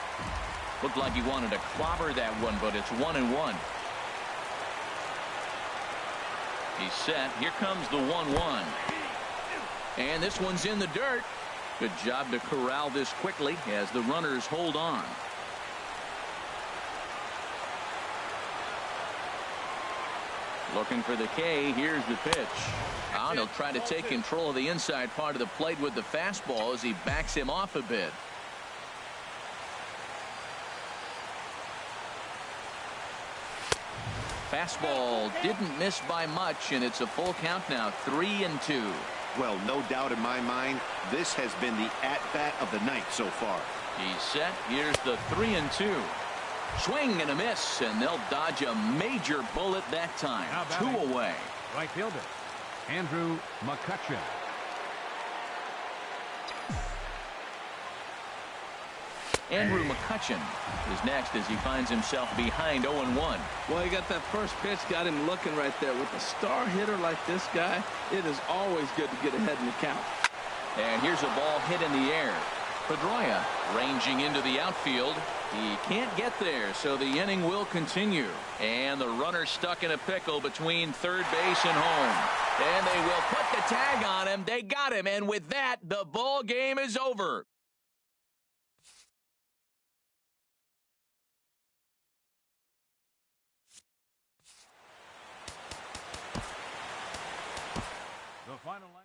Looked like he wanted to clobber that one, but it's 1-1. He's set. Here comes the 1-1. And this one's in the dirt. Good job to corral this quickly as the runners hold on. Looking for the K. Here's the pitch. And he'll try to take control of the inside part of the plate with the fastball as he backs him off a bit. Fastball didn't miss by much, and it's a full count now, 3-2.
Well, no doubt in my mind, this has been the at-bat of the night so far.
He's set. Here's the 3-2. Swing and a miss, and they'll dodge a major bullet that time. 2 away.
Right fielder, Andrew McCutchen.
Andrew McCutchen is next as he finds himself behind 0-1.
Well, he got that first pitch, got him looking right there. With a star hitter like this guy, it is always good to get ahead in the count.
And here's a ball hit in the air. Pedroia ranging into the outfield. He can't get there, so the inning will continue. And the runner stuck in a pickle between third base and home. And they will put the tag on him. They got him, and with that, the ball game is over.
The final line.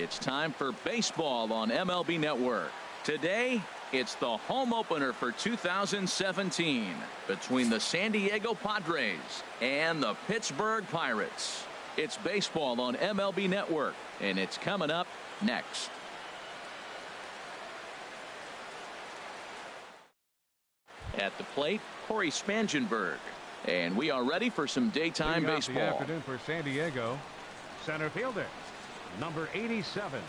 It's time for baseball on MLB Network. Today, it's the home opener for 2017 between the San Diego Padres and the Pittsburgh Pirates. It's baseball on MLB Network, and it's coming up next. At the plate, Corey Spangenberg. And we are ready for some daytime baseball.
The afternoon for San Diego, center fielder, number 87.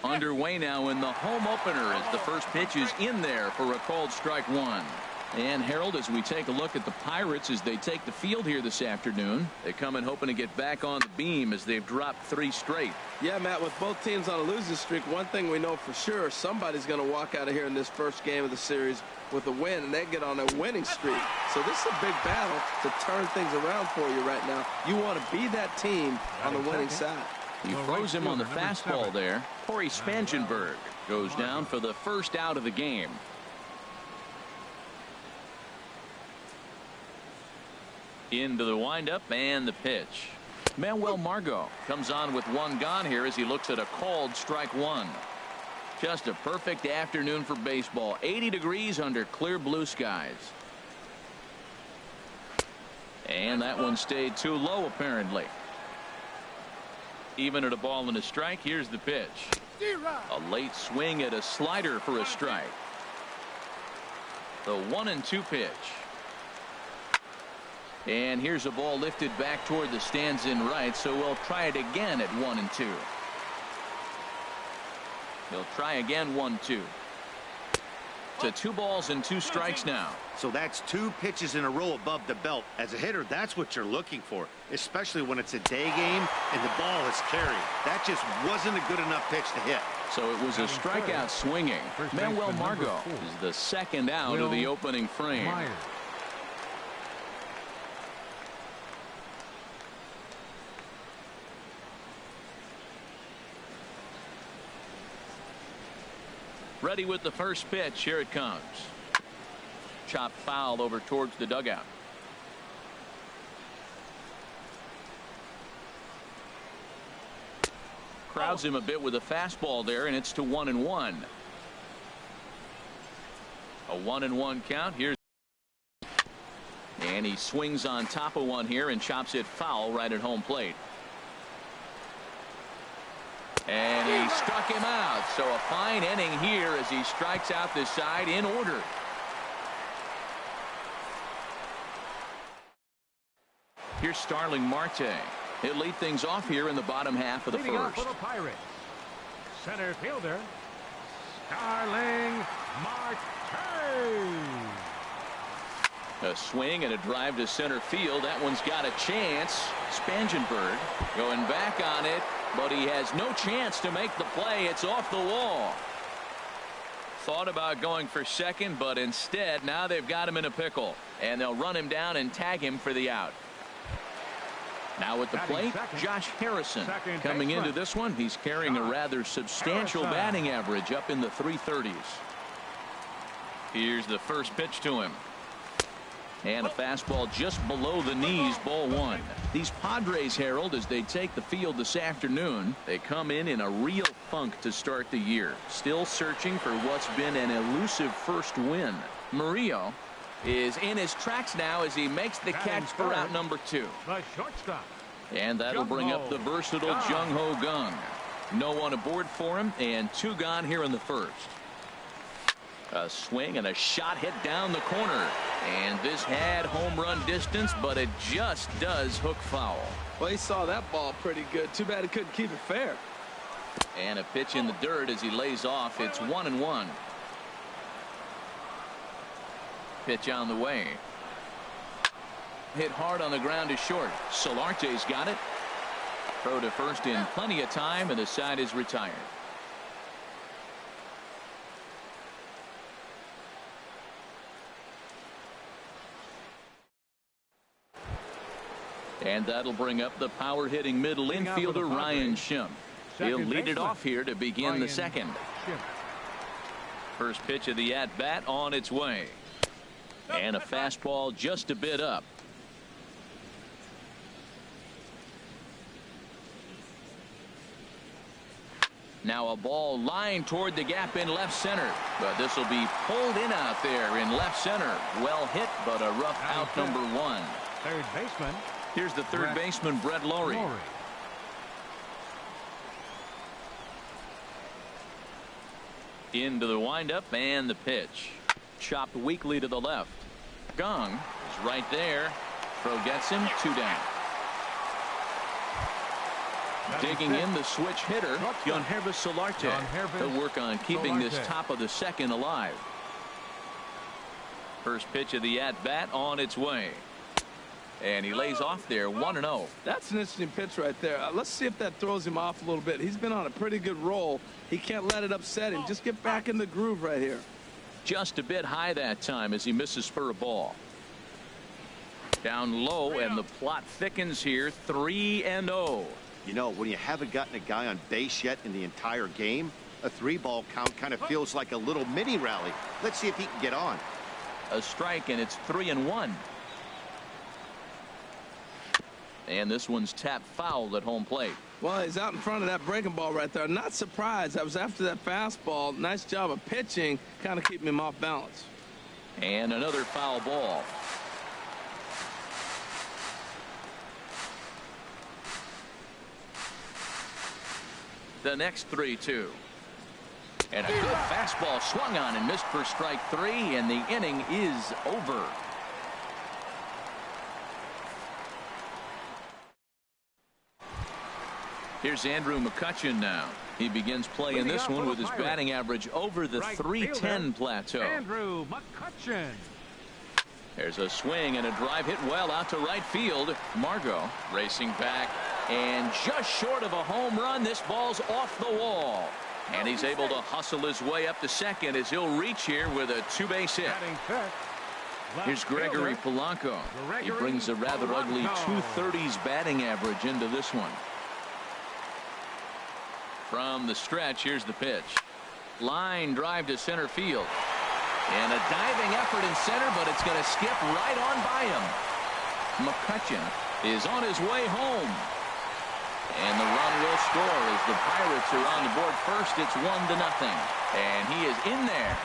Underway now in the home opener as the first pitch is in there for a called strike one. And Harold, as we take a look at the Pirates as they take the field here this afternoon, they come in hoping to get back on the beam as they've dropped 3 straight.
Yeah, Matt, with both teams on a losing streak, one thing we know for sure, somebody's going to walk out of here in this first game of the series with a win, and they get on a winning streak. So this is a big battle to turn things around for you right now. You want to be that team on the winning side.
He throws him on the fastball there. Corey Spangenberg goes down for the first out of the game. Into the windup and the pitch. Manuel Margot comes on with 1 gone here as he looks at a called strike one. Just a perfect afternoon for baseball. 80 degrees under clear blue skies. And that one stayed too low apparently. Even at a ball and a strike, here's the pitch. A late swing at a slider for a strike. The 1-2 pitch. And here's a ball lifted back toward the stands in right, so we'll try it again at 1-2. He'll try again 1-2. To 2 balls and 2 strikes now.
So that's 2 pitches in a row above the belt. As a hitter, that's what you're looking for, especially when it's a day game and the ball is carried. That just wasn't a good enough pitch to hit.
So it was a strikeout swinging. Manuel Margot is the second out of the opening frame. Ready with the first pitch. Here it comes. Chopped foul over towards the dugout. Crowds him a bit with a fastball there, and it's to 1-1. A 1-1 count. Here's and he swings on top of one here and chops it foul right at home plate. And he struck him out. So a fine inning here as he strikes out this side in order. Here's Starling Marte. He'll lead things off here in the bottom half of the
Leading off
first.
for the Pirates, center fielder, Starling Marte.
A swing and a drive to center field. That one's got a chance. Spangenberg going back on it, but he has no chance to make the play. It's off the wall. Thought about going for second, but instead now they've got him in a pickle, and they'll run him down and tag him for the out. Now at the plate, Josh Harrison coming into this one. He's carrying a rather substantial batting average up in the 330s. Here's the first pitch to him. And a fastball just below the knees, ball one. These Padres, Harold, as they take the field this afternoon, they come in a real funk to start the year. Still searching for what's been an elusive first win. Murillo is in his tracks now as he makes the catch for out number 2.
The shortstop.
And that'll bring up the versatile Jung-Ho Kang. No one aboard for him, and 2 gone here in the first. A swing and a shot hit down the corner. And this had home run distance, but it just does hook foul.
Well, he saw that ball pretty good. Too bad he couldn't keep it fair.
And a pitch in the dirt as he lays off. It's 1-1. Pitch on the way. Hit hard on the ground to short. Solarte's got it. Throw to first in plenty of time, and the side is retired. And that'll bring up the power-hitting middle infielder Ryan Schimpf. He'll lead it off here to begin the second. First pitch of the at-bat on its way. And a fastball just a bit up. Now a ball lined toward the gap in left center. But this will be pulled in out there in left center. Well hit, but a rough out number 1.
Third baseman.
Here's the third baseman, Brett Lowry. Into the windup and the pitch. Chopped weakly to the left. Kang is right there. Throw gets him. 2 down. Digging in the switch hitter, Yangervis Solarte. He'll work on keeping this top of the second alive. First pitch of the at-bat on its way. And he lays off there 1-0.
That's an interesting pitch right there. Let's see if that throws him off a little bit. He's been on a pretty good roll. He can't let it upset him. Just get back in the groove right here.
Just a bit high that time as he misses for a ball. Down low, and the plot thickens here. 3-0.
You know, when you haven't gotten a guy on base yet in the entire game, a 3-ball count kind of feels like a little mini rally. Let's see if he can get on.
A strike, and it's 3-1. And this one's tapped foul at home plate.
Well, he's out in front of that breaking ball right there. Not surprised. That was after that fastball. Nice job of pitching, kind of keeping him off balance.
And another foul ball. The next 3-2. And a good fastball swung on and missed for strike 3, and the inning is over. Here's Andrew McCutchen now. He begins play in this one with his batting average over the .310 plateau.
Andrew McCutchen.
There's a swing and a drive hit well out to right field. Margot racing back, and just short of a home run. This ball's off the wall. And he's able to hustle his way up to second as he'll reach here with a 2-base hit. Here's Gregory Polanco. He brings a rather ugly 230s batting average into this one. From the stretch, here's the pitch. Line drive to center field. And a diving effort in center, but it's going to skip right on by him. McCutchen is on his way home. And the run will score as the Pirates are on the board first. It's 1-0. And he is in there.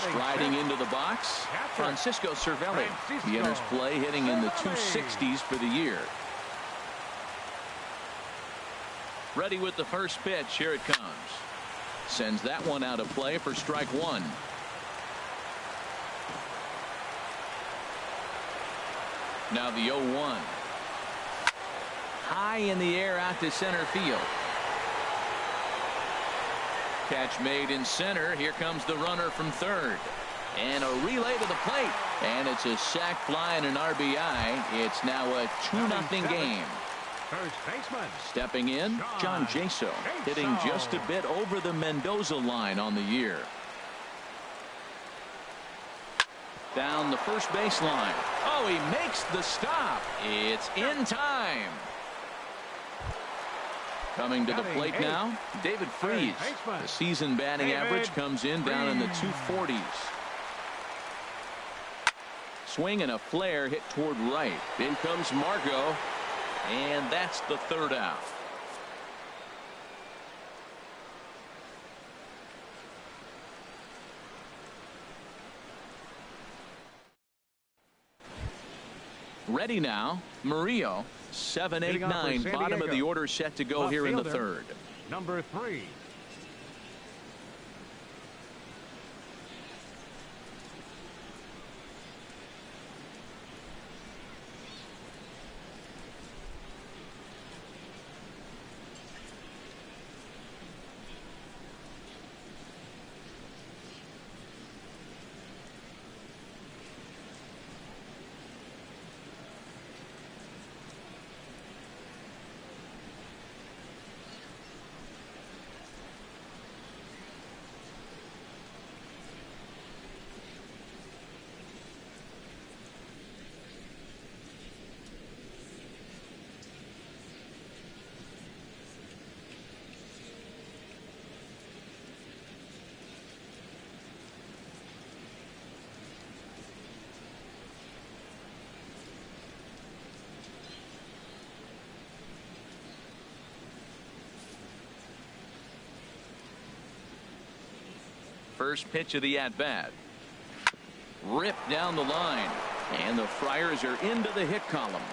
Striding into the box, Francisco Cervelli. He enters play hitting in the 260s for the year. Ready with the first pitch. Here it comes. Sends that one out of play for strike 1. Now the 0-1. High in the air out to center field. Catch made in center. Here comes the runner from third. And a relay to the plate. And it's a sac fly and an RBI. It's now a 2-0 game.
First baseman.
Stepping in, John Jaso, hitting just a bit over the Mendoza line on the year. Down the first baseline. Oh, he makes the stop. It's in time. Coming to the plate now, David Freese. The season batting average comes in down in the 240s. Swing and a flare hit toward right. In comes Margot, and that's the third out. Ready now, Murillo. 7, 8, 9, bottom of the order set to go here in the third.
Number 3.
First pitch of the at-bat. Ripped down the line. And the Friars are into the hit column.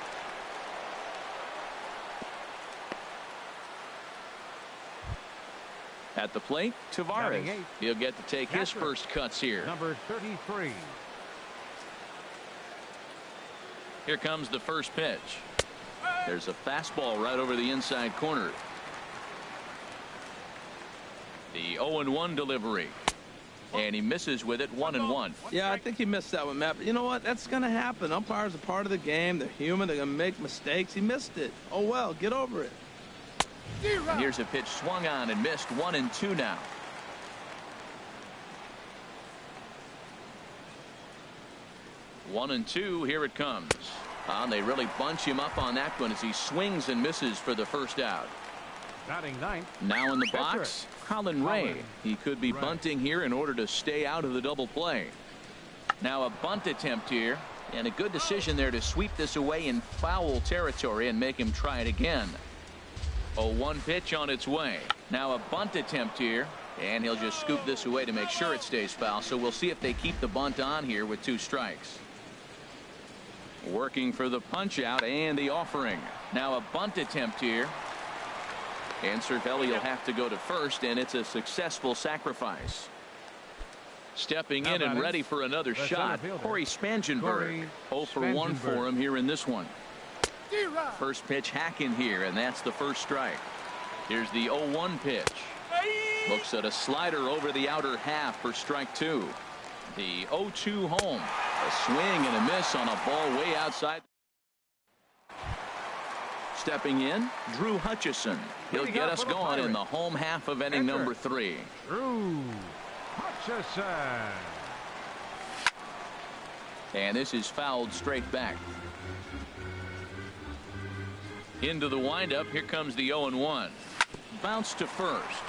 At the plate, Tavares. He'll get to take his first cuts here.
Number 33.
Here comes the first pitch. There's a fastball right over the inside corner. The 0-1 delivery. And he misses with it, 1-1.
Yeah, I think he missed that one, Matt. But you know what? That's going to happen. Umpires are part of the game. They're human. They're going to make mistakes. He missed it. Oh, well, get over it.
And here's a pitch swung on and missed, 1-2 now. One and two, here it comes. They really bunch him up on that one as he swings and misses for the first out.
Batting ninth.
Now in the box, Colin Ray. He could be bunting here in order to stay out of the double play. Now a bunt attempt here, and a good decision there to sweep this away in foul territory and make him try it again. 0-1 pitch on its way. Now a bunt attempt here, and he'll just scoop this away to make sure it stays foul. So we'll see if they keep the bunt on here with 2 strikes. Working for the punch out and the offering. Now a bunt attempt here. And Cervelli will have to go to first, and it's a successful sacrifice. Stepping in and ready for another shot, Corey Spangenberg. 0 for 1 for him here in this one. First pitch hacking here, and that's the first strike. Here's the 0-1 pitch. Looks at a slider over the outer half for strike 2. The 0-2 home. A swing and a miss on a ball way outside. Stepping in, Drew Hutchison. He'll get us going in the home half of inning number 3.
Drew Hutchison.
And this is fouled straight back. Into the windup. Here comes the 0-1. Bounce to first.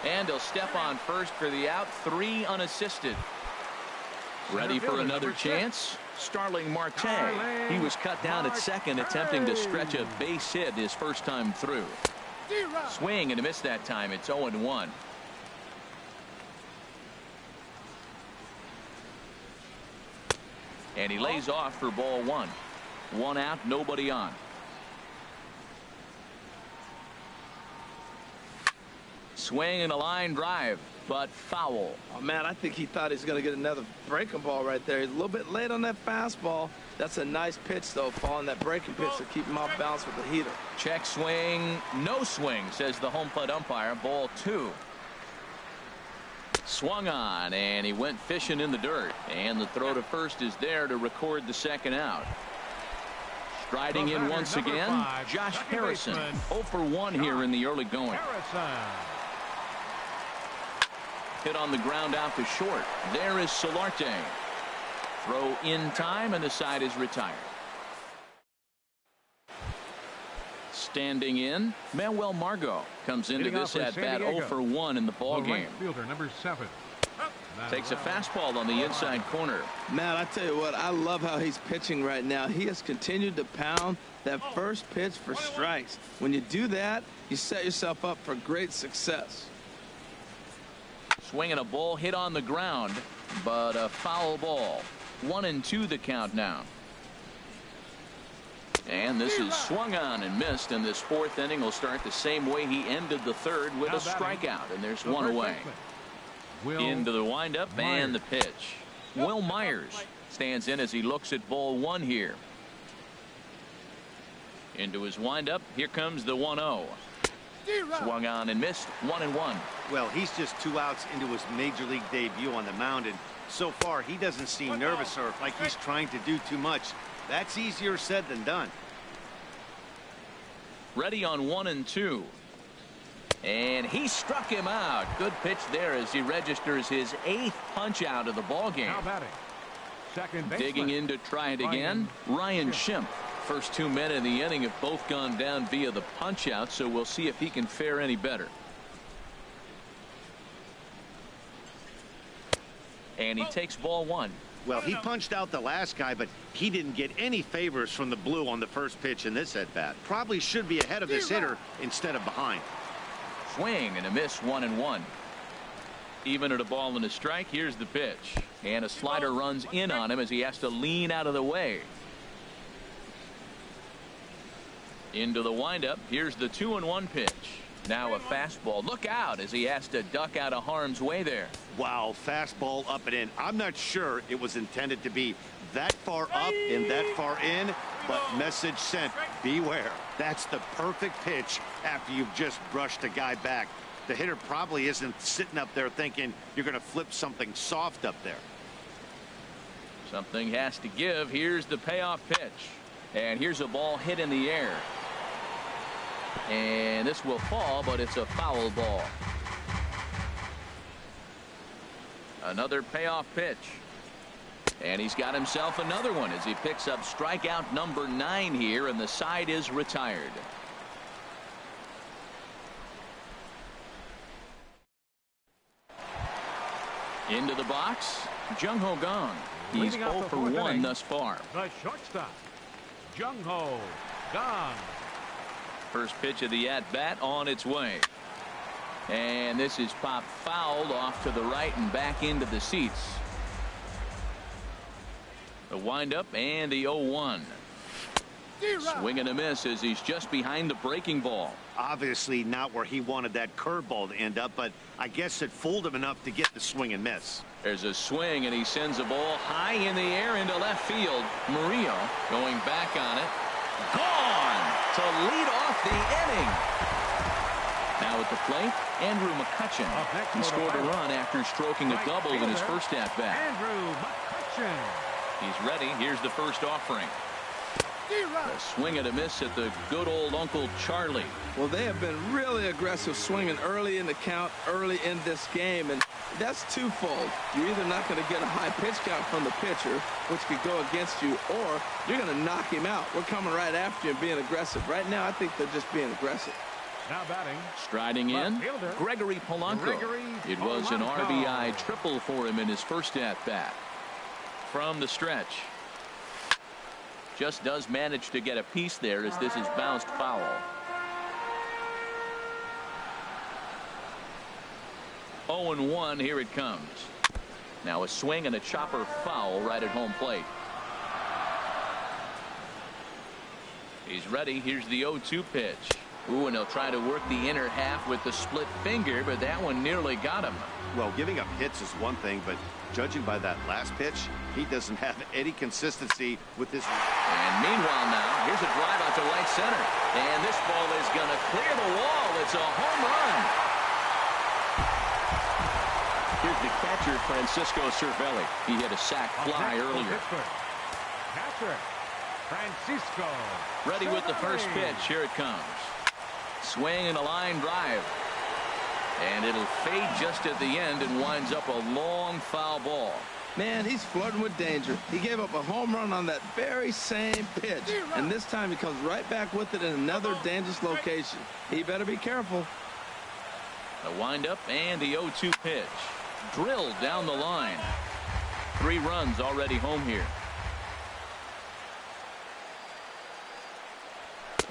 And he'll step on first for the out. 3 unassisted. Ready for another chance. Starling Marte. He was cut down at second, attempting to stretch a base hit his first time through. Swing and a miss that time. It's 0-1. And he lays off for ball 1. 1 out, nobody on. Swing and a line drive, but foul.
Oh, man, I think he thought he was going to get another breaking ball right there. He's a little bit late on that fastball. That's a nice pitch, though, following that breaking pitch to keep him off balance with the heater.
Check swing, no swing, says the home plate umpire. Ball 2. Swung on, and he went fishing in the dirt. And the throw to first is there to record the second out. Striding in once again, Josh Harrison. 0 for 1 here in the early going. Hit on the ground out to short. There is Solarte. Throw in time, and the side is retired. Standing in, Manuel Margot comes into this at-bat 0 for 1 in the ball game.
Fielder, number 7.
Takes a fastball on the inside corner.
Man, I tell you what, I love how he's pitching right now. He has continued to pound that first pitch for strikes. When you do that, you set yourself up for great success.
Swinging a ball hit on the ground, but a foul ball. 1-2 the count now. And this is swung on and missed, and this fourth inning will start the same way he ended the third with a strikeout, and there's one away. Into the windup and the pitch. Will Myers stands in as he looks at ball 1 here. Into his windup. Here comes the 1-0. Swung on and missed. 1-1.
Well, he's just 2 outs into his major league debut on the mound, and so far he doesn't seem nervous or like he's trying to do too much. That's easier said than done.
Ready on 1-2. And he struck him out. Good pitch there as he registers his 8th punch out of the ball game. Digging in to try it again, Ryan Schimpf. First 2 men in the inning have both gone down via the punch out, so we'll see if he can fare any better. And he takes ball 1.
Well, he punched out the last guy, but he didn't get any favors from the blue on the first pitch in this at-bat. Probably should be ahead of this hitter instead of behind.
Swing and a miss. 1-1. Even at a ball and a strike. Here's the pitch, and a slider runs in on him as he has to lean out of the way. Into the windup. Here's the 2-1 pitch. Now a fastball. Look out as he has to duck out of harm's way there.
Wow, fastball up and in. I'm not sure it was intended to be that far up and that far in, but message sent. Beware. That's the perfect pitch after you've just brushed a guy back. The hitter probably isn't sitting up there thinking you're going to flip something soft up there.
Something has to give. Here's the payoff pitch. And here's a ball hit in the air. And this will fall, but it's a foul ball. Another payoff pitch. And he's got himself another one as he picks up strikeout number 9 here, and the side is retired. Into the box, Jung-Ho Kang. He's 0 for 1 thus far.
The shortstop, Jung-Ho Kang.
First pitch of the at-bat on its way. And this is popped fouled off to the right and back into the seats. The windup and the 0-1. Swing and a miss as he's just behind the breaking ball.
Obviously not where he wanted that curveball to end up, but I guess it fooled him enough to get the swing and miss.
There's a swing, and he sends a ball high in the air into left field. Murillo going back on it. Gone to lead off the inning. Now at the plate, Andrew McCutchen. He scored a run after stroking a double in his first at-bat.
Andrew McCutchen.
He's ready. Here's the first offering. A swing and a miss at the good old Uncle Charlie.
Well, they have been really aggressive swinging early in the count, early in this game, and that's twofold. You're either not going to get a high pitch count from the pitcher, which could go against you, or you're going to knock him out. We're coming right after you and being aggressive. Right now, I think they're just being aggressive.
Now batting.
Striding in, Gregory Polanco. It was an RBI triple for him in his first at-bat. From the stretch. Just does manage to get a piece there as this is bounced foul. 0-1, here it comes. Now a swing and a chopper foul right at home plate. He's ready. Here's the 0-2 pitch. Ooh, and he'll try to work the inner half with the split finger, but that one nearly got him.
Well, giving up hits is one thing, but judging by that last pitch, he doesn't have any consistency with this.
And meanwhile now, here's a drive out to right center. And this ball is going to clear the wall. It's a home run. Here's the catcher, Francisco Cervelli. He hit a sac fly earlier.
Catcher, Francisco.
Ready with the first pitch. Here it comes. Swing and a line drive. And it'll fade just at the end and winds up a long foul ball.
Man, he's flirting with danger. He gave up a home run on that very same pitch. And this time he comes right back with it in another dangerous location. He better be careful.
A windup and the 0-2 pitch. Drilled down the line. 3 runs already home here.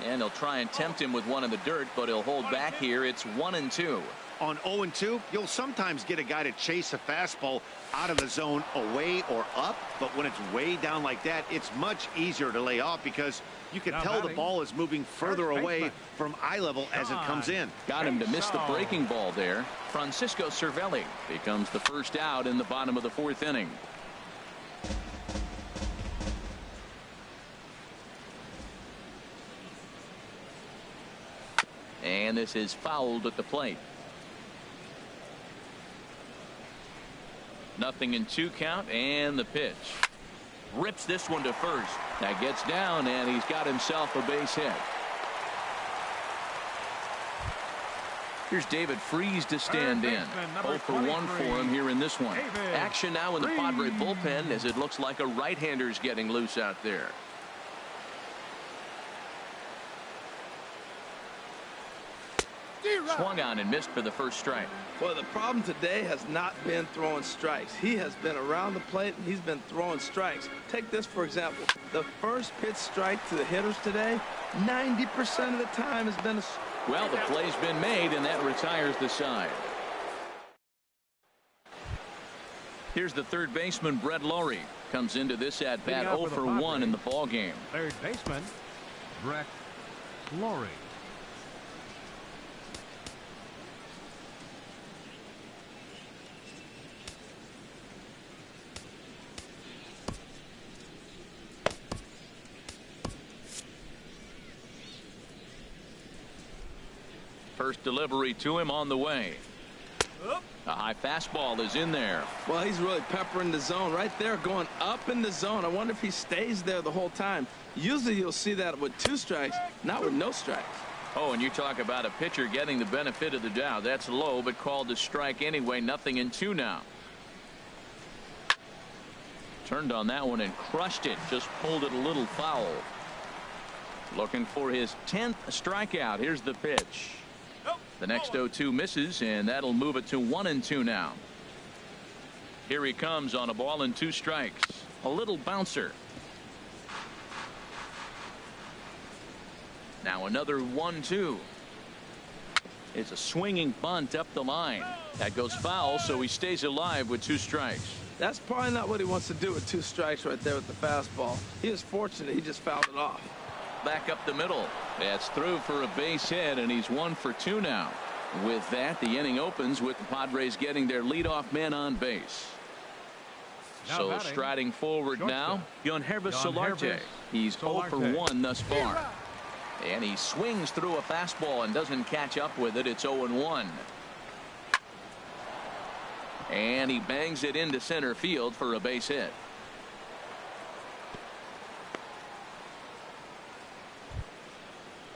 And they'll try and tempt him with one in the dirt, but he'll hold back here. It's 1-2.
On 0-2, you'll sometimes get a guy to chase a fastball out of the zone away or up, but when it's way down like that, it's much easier to lay off because you can tell the ball is moving further away from eye level as it comes in.
Got him to miss the breaking ball there. Francisco Cervelli becomes the first out in the bottom of the 4th inning. And this is fouled at the plate. 0-2 count, and the pitch. Rips this one to first. That gets down, and he's got himself a base hit. Here's David Freese to stand in. 0 for 1 for him here in this one. Action now in the Padre bullpen as it looks like a right-hander's getting loose out there. Swung on and missed for the first strike.
Well, the problem today has not been throwing strikes. He has been around the plate and he's been throwing strikes. Take this for example. The first pitch strike to the hitters today, 90% of the time has been a...
Well, the play's been made and that retires the side. Here's the third baseman, Brett Lowry. Comes into this at bat 0 for 1 in the ball game.
Third baseman, Brett Lowry.
First delivery to him on the way. A high fastball is in there.
Well, he's really peppering the zone right there, going up in the zone. I wonder if he stays there the whole time. Usually you'll see that with 2 strikes, not with no strikes.
Oh, and you talk about a pitcher getting the benefit of the doubt. That's low, but called a strike anyway. 0-2 now. Turned on that one and crushed it. Just pulled it a little foul. Looking for his 10th strikeout. Here's the pitch. The next 0-2 misses, and that'll move it to 1-2 now. Here he comes on a ball and 2 strikes. A little bouncer. Now another 1-2. It's a swinging bunt up the line. That goes foul, so he stays alive with 2 strikes.
That's probably not what he wants to do with 2 strikes right there with the fastball. He is fortunate he just fouled it off.
Back up the middle. That's through for a base hit, and he's 1 for 2 now. With that, the inning opens with the Padres getting their leadoff man on base. So striding forward now, Yangervis Solarte. He's 0 for 1 thus far. And he swings through a fastball and doesn't catch up with it. It's 0-1. And he bangs it into center field for a base hit.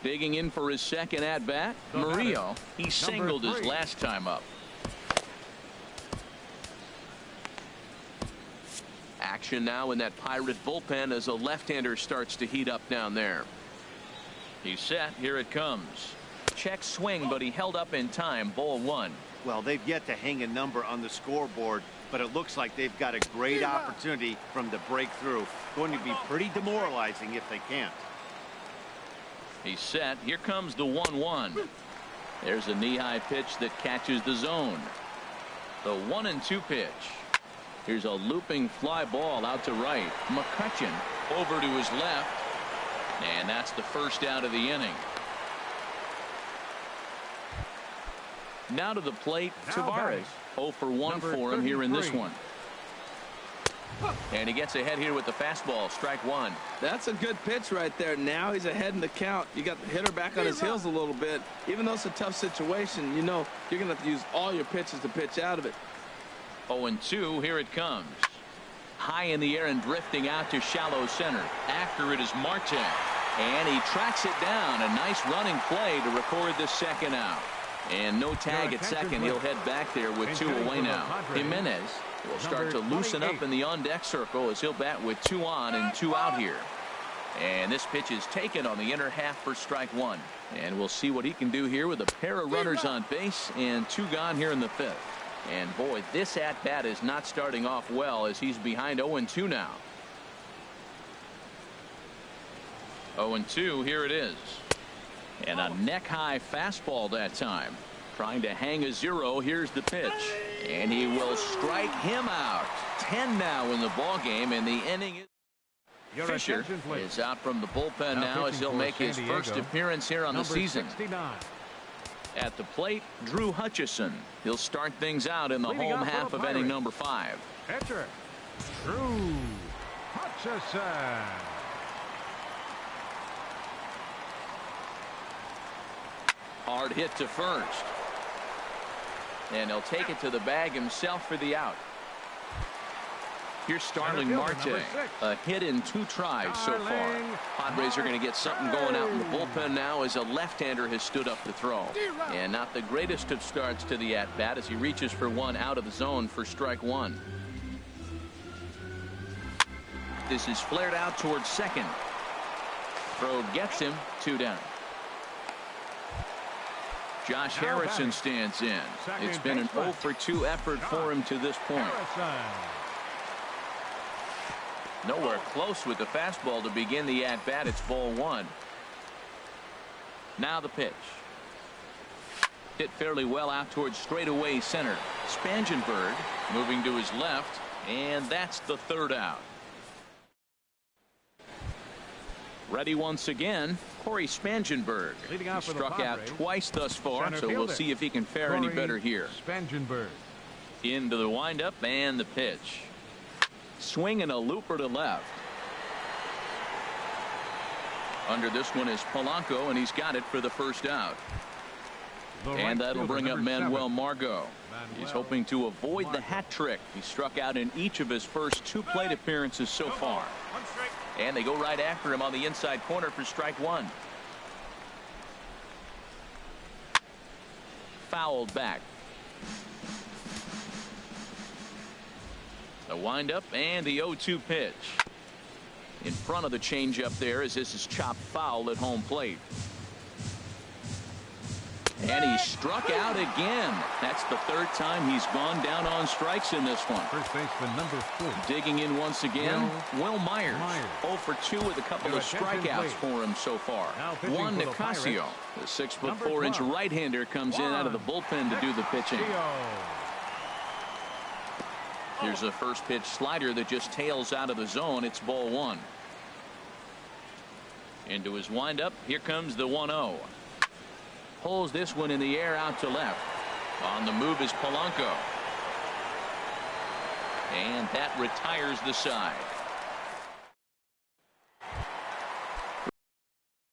Digging in for his second at bat, Murillo. He singled his last time up. Action now in that Pirate bullpen as a left-hander starts to heat up down there. He's set. Here it comes. Check swing, but he held up in time. Ball 1.
Well, they've yet to hang a number on the scoreboard, but it looks like they've got a great opportunity from the breakthrough. Going to be pretty demoralizing if they can't.
He's set. Here comes the 1-1. There's a knee-high pitch that catches the zone. The 1-2 pitch. Here's a looping fly ball out to right. McCutcheon over to his left. And that's the first out of the inning. Now to the plate, Tavares. 0 for 1 for him here in this one. And he gets ahead here with the fastball. Strike 1.
That's a good pitch right there. Now he's ahead in the count. You got the hitter back on his heels a little bit. Even though it's a tough situation, you know you're going to have to use all your pitches to pitch out of it.
0-2. Here it comes. High in the air and drifting out to shallow center. After it is Marte. And he tracks it down. A nice running play to record the second out. And no tag at second. He'll head back there with 2 away now. Jimenez will start to loosen up in the on-deck circle as he'll bat with 2 on and 2 out here. And this pitch is taken on the inner half for strike 1. And we'll see what he can do here with a pair of runners on base and 2 gone here in the 5th. And boy, this at-bat is not starting off well as he's behind 0-2 now. 0-2, here it is. And a neck-high fastball that time. Trying to hang a 0. Here's the pitch. And he will strike him out. 10 now in the ball game, and the inning is. Fisher is out from the bullpen now as he'll make his first appearance here on the season.
69.
At the plate, Drew Hutchison. He'll start things out in the home half of inning number 5.
Pitcher, Drew Hutchison.
Hard hit to first. And he'll take it to the bag himself for the out. Here's Starling Marte. A hit in 2 tries so far. Padres are going to get something going out in the bullpen now as a left-hander has stood up to throw. And not the greatest of starts to the at-bat as he reaches for 1 out of the zone for strike 1. This is flared out towards second. Throw gets him, 2 down. Josh Harrison stands in. It's been an 0 for 2 effort for him to this point. Nowhere close with the fastball to begin the at-bat. It's ball 1. Now the pitch. Hit fairly well out towards straightaway center. Spangenberg moving to his left, and that's the 3rd out. Ready once again, Corey Spangenberg. He struck out twice thus far, so we'll see if he can fare any better here.
Spangenberg.
Into the windup and the pitch. Swing and a looper to left. Under this one is Polanco, and he's got it for the 1st out. And that'll bring up Manuel Margot. He's hoping to avoid the hat trick. He struck out in each of his first 2 plate appearances so far. And they go right after him on the inside corner for strike 1. Fouled back. The windup and the 0-2 pitch. In front of the changeup there as this is chopped foul at home plate. And he struck out again. That's the 3rd time he's gone down on strikes in this one.
First baseman number 4.
Digging in once again, Will Myers. 0 for 2 with a couple of strikeouts for him so far. Juan Nicasio, the 6'4" right-hander, comes in out of the bullpen to do the pitching. Here's a first pitch slider that just tails out of the zone. It's ball 1. Into his windup. Here comes the 1-0. Pulls this one in the air out to left. On the move is Polanco. And that retires the side.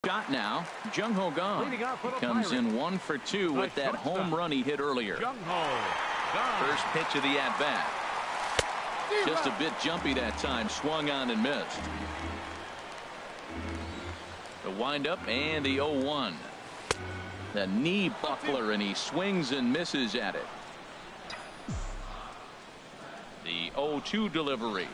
Shot now. Jung Ho Gong. He comes in 1 for 2 with that home run he hit earlier. First pitch of the at-bat. Just a bit jumpy that time. Swung on and missed. The windup and the 0-1. The knee buckler, and he swings and misses at it. The 0-2 delivery.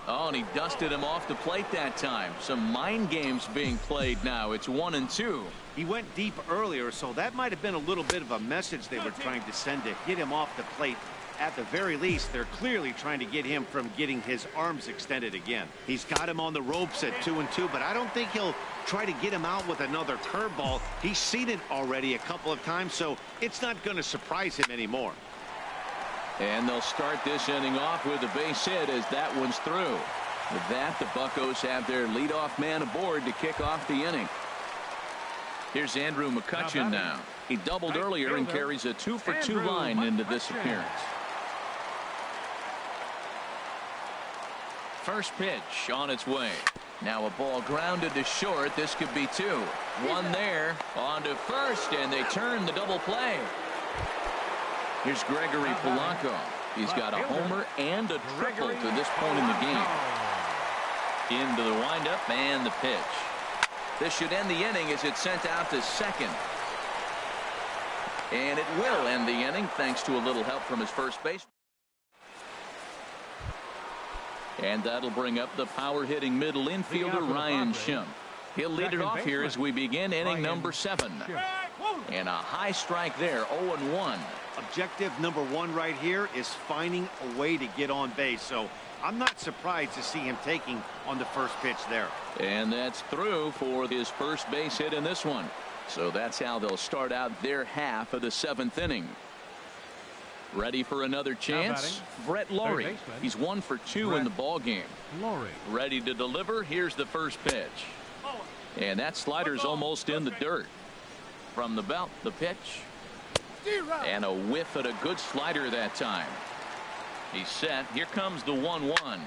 Oh, and he dusted him off the plate that time. Some mind games being played now. It's 1-2.
He went deep earlier, so that might have been a little bit of a message they were trying to send to get him off the plate. At the very least, they're clearly trying to get him from getting his arms extended again. He's got him on the ropes at 2-2, but I don't think he'll try to get him out with another curveball. He's seen it already a couple of times, so it's not going to surprise him anymore.
And they'll start this inning off with a base hit as that one's through. With that, the Buccos have their leadoff man aboard to kick off the inning. Here's Andrew McCutchen now. He doubled earlier and carries a 2 for 2 line into this appearance. First pitch on its way. Now a ball grounded to short. This could be 2. 1 there. On to first, and they turn the double play. Here's Gregory Polanco. He's got a homer and a triple to this point in the game. Into the windup and the pitch. This should end the inning as it's sent out to second. And it will end the inning thanks to a little help from his first base. And that'll bring up the power-hitting middle infielder Ryan Schimpf. He'll lead it off here as we begin inning number 7. And a high strike there, 0-1.
Objective number 1 right here is finding a way to get on base. So I'm not surprised to see him taking on the first pitch there.
And that's through for his first base hit in this one. So that's how they'll start out their half of the 7th inning. Ready for another chance? Brett Lawrie. He's 1 for 2 in the ball game. Ready to deliver. Here's the first pitch. And that slider's almost in the dirt. From the belt, the pitch. And a whiff at a good slider that time. He's set. Here comes the 1-1.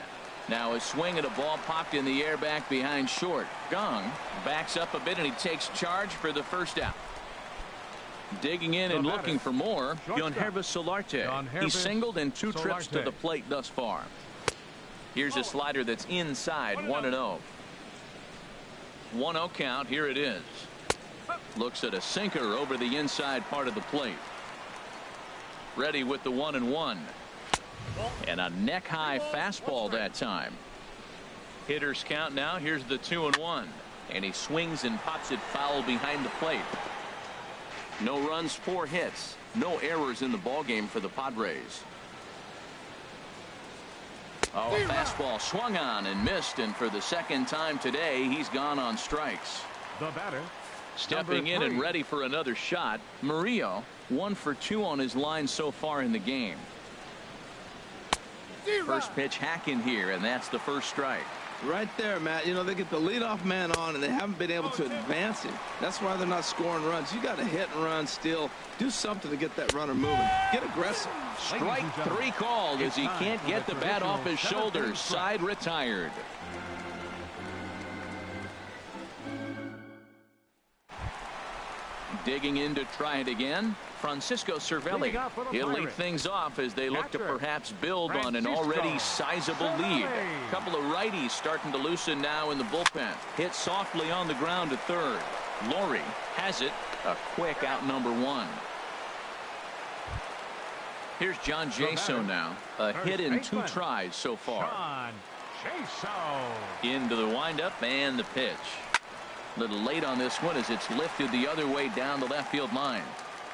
Now a swing at a ball popped in the air back behind short. Gong backs up a bit and he takes charge for the first out. Digging in and looking for more, Yohanribus Solarte. He's singled in 2 trips to the plate thus far. Here's a slider that's inside, 1-0. 1-0 count. Here it is. Looks at a sinker over the inside part of the plate. Ready with the 1-1. And a neck-high fastball that time. Hitters count now. Here's the 2-1. And he swings and pops it foul behind the plate. No runs, 4 hits. No errors in the ballgame for the Padres. Oh, a fastball swung on and missed, and for the second time today, he's gone on strikes.
The batter,
stepping in and ready for another shot, Murillo, 1 for 2 on his line so far in the game. First pitch hack in here, and that's the first strike.
Right there, Matt. You know, they get the leadoff man on, and they haven't been able to advance him. That's why they're not scoring runs. You got to hit and run, steal, do something to get that runner moving. Get aggressive.
Strike 3 called as he can't get the bat off his shoulders. Side retired. Digging in to try it again, Francisco Cervelli. He'll lead things off as they look to perhaps build on an already sizable lead. A couple of righties starting to loosen now in the bullpen. Hit softly on the ground to third. Lawrie has it. A quick out number 1. Here's John Jaso now. A hit in 2 tries so far. Into the windup and the pitch. Little late on this one as it's lifted the other way down the left field line.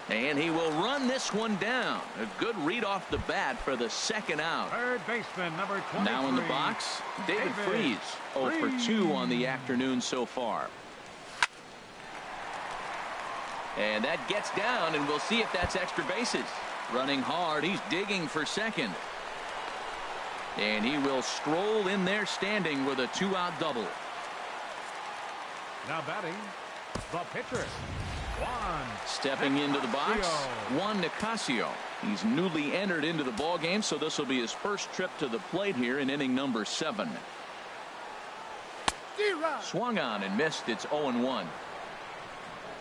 And he will run this one down. A good read off the bat for the second out.
Third baseman, number 23.
Now in the box, David Freese. 0 for 2 on the afternoon so far. And that gets down, and we'll see if that's extra bases. Running hard, he's digging for second. And he will stroll in there standing with a 2-out double.
Now batting, the pitcher.
Stepping into the box, Juan Nicasio. He's newly entered into the ball game, so this will be his first trip to the plate here in inning number 7. Swung on and missed. It's 0-1.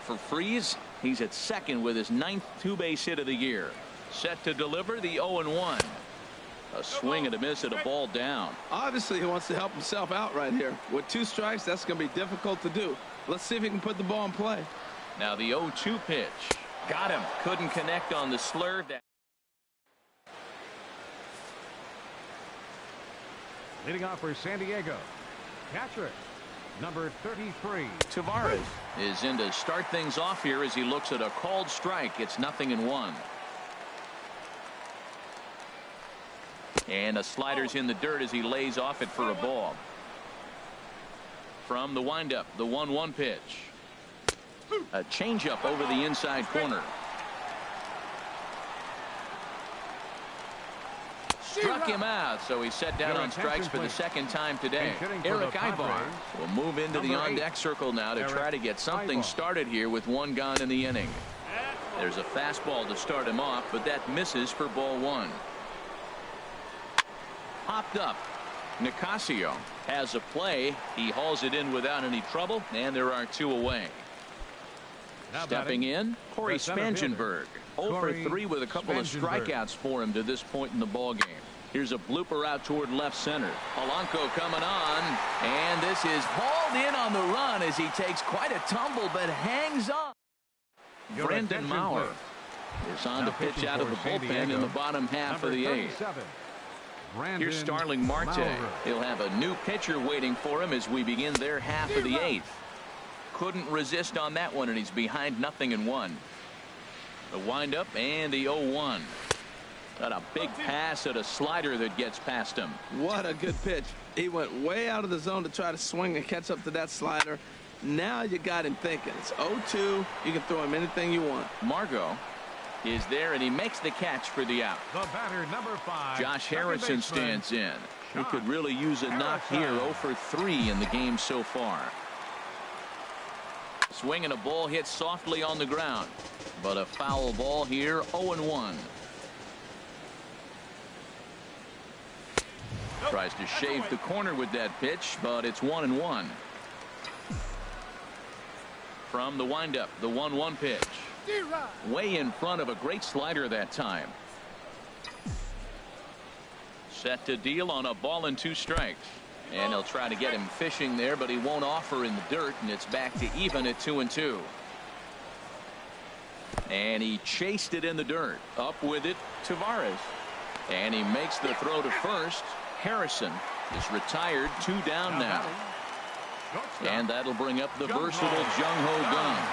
For Freese, he's at second with his 9th 2-base hit of the year. Set to deliver the 0-1. A swing and a miss at a ball down.
Obviously, he wants to help himself out right here. With 2 strikes, that's going to be difficult to do. Let's see if he can put the ball in play.
Now the 0-2 pitch. Got him. Couldn't connect on the slurve.
Leading off for San Diego, catcher, number 33.
Tavares is in to start things off here as he looks at a called strike. It's 0-1. And a slider's in the dirt as he lays off it for a ball. From the windup, the 1-1 pitch. A changeup over the inside corner. Struck him out, so he's set down on strikes for the second time today. Eric Ivar will move into the on-deck circle now to try to get something started here with 1 gone in the inning. There's a fastball to start him off, but that misses for ball 1. Popped up. Nicasio has a play. He hauls it in without any trouble, and there are 2 away. Stepping in, Corey Spangenberg. 0 for 3 with a couple of strikeouts for him to this point in the ball game. Here's a blooper out toward left center. Polanco coming on, and this is hauled in on the run as he takes quite a tumble but hangs on. Brendan Maurer is on to pitch out of the bullpen in the bottom half of the eighth. Here's Starling Marte. He'll have a new pitcher waiting for him as we begin their half of the eighth. Couldn't resist on that one, and he's behind 0-1. The windup and the 0-1. Got a big pass at a slider that gets past him.
What a good pitch. He went way out of the zone to try to swing and catch up to that slider. Now you got him thinking. It's 0-2. You can throw him anything you want.
Margot is there, and he makes the catch for the out.
The batter, number 5.
Josh Harrison stands in. He could really use a knock here. 0 for 3 in the game so far. Swing and a ball hit softly on the ground, but a foul ball here. 0-1. Tries to shave the corner with that pitch, but it's 1-1. From the windup, the 1-1 pitch. Way in front of a great slider that time. Set to deal on a ball and 2 strikes. And he'll try to get him fishing there, but he won't offer in the dirt, and it's back to even at 2-2. And he chased it in the dirt. Up with it, Tavares. And he makes the throw to first. Harrison is retired. 2 down now. And that'll bring up the versatile Jung-Ho Kang.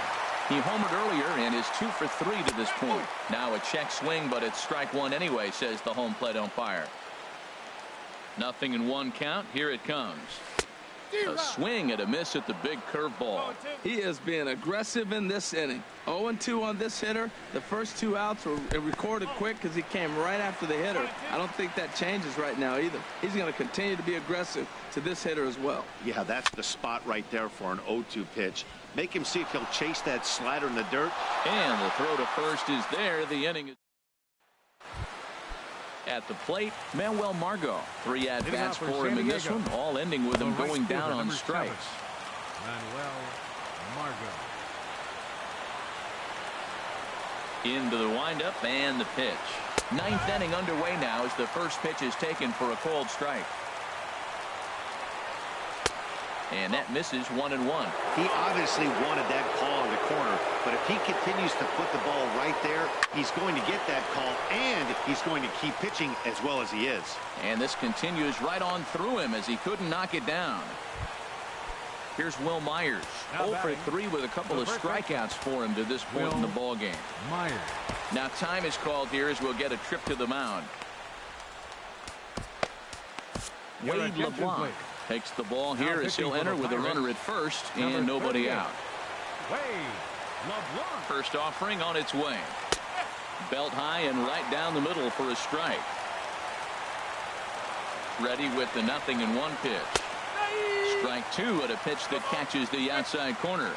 He homered earlier and is 2 for 3 to this point. Now a check swing, but it's strike 1 anyway, says the home plate umpire. 0-1 count. Here it comes. A swing and a miss at the big curveball.
He is being aggressive in this inning. 0-2 on this hitter. The first 2 outs were recorded quick because he came right after the hitter. I don't think that changes right now either. He's going to continue to be aggressive to this hitter as well.
Yeah, that's the spot right there for an 0-2 pitch. Make him see if he'll chase that slider in the dirt.
And the throw to first is there. The inning is at the plate. Manuel Margot. 3 at-bats for him in this one, all ending with him going down on strikes.
Manuel Margot.
Into the windup and the pitch. 9th inning underway now as the first pitch is taken for a called strike. And that misses 1-1.
He obviously wanted that call in the corner, but if he continues to put the ball right there, he's going to get that call, and he's going to keep pitching as well as he is.
And this continues right on through him as he couldn't knock it down. Here's Will Myers. 0 for 3 with a couple of strikeouts for him to this point in the ball game.
Myers.
Now time is called here as we'll get a trip to the mound. Wade LeBlanc takes the ball here as he'll enter with a runner at first and nobody out.
Wade LeBlanc.
First offering on its way. Belt high and right down the middle for a strike. Ready with the 0-1 pitch. Strike 2 at a pitch that catches the outside corner.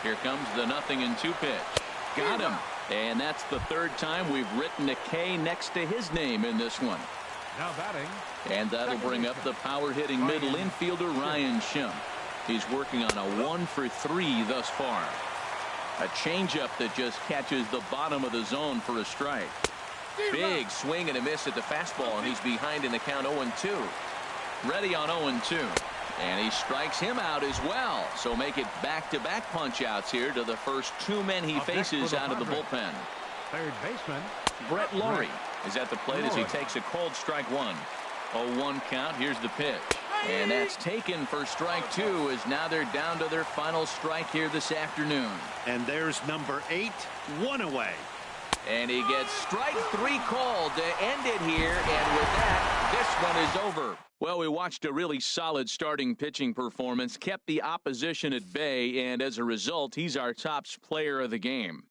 Here comes the 0-2 pitch. Got him. And that's the 3rd time we've written a K next to his name in this one.
Now batting.
And that'll bring up the power-hitting middle infielder Ryan Schimpf. He's working on a 1 for 3 thus far. A changeup that just catches the bottom of the zone for a strike. Big swing and a miss at the fastball, and he's behind in the count 0-2. Ready on 0-2. And he strikes him out as well. So make it back-to-back punch-outs here to the first 2 men he faces out of the bullpen.
Third baseman
Brett Lawrie is at the plate as he takes a cold strike 1. 0-1 count. Here's the pitch. And that's taken for strike 2 as now they're down to their final strike here this afternoon.
And there's number 8, 1 away.
And he gets strike 3 called to end it here. And with that, this one is over. Well, we watched a really solid starting pitching performance, kept the opposition at bay, and as a result, he's our top player of the game.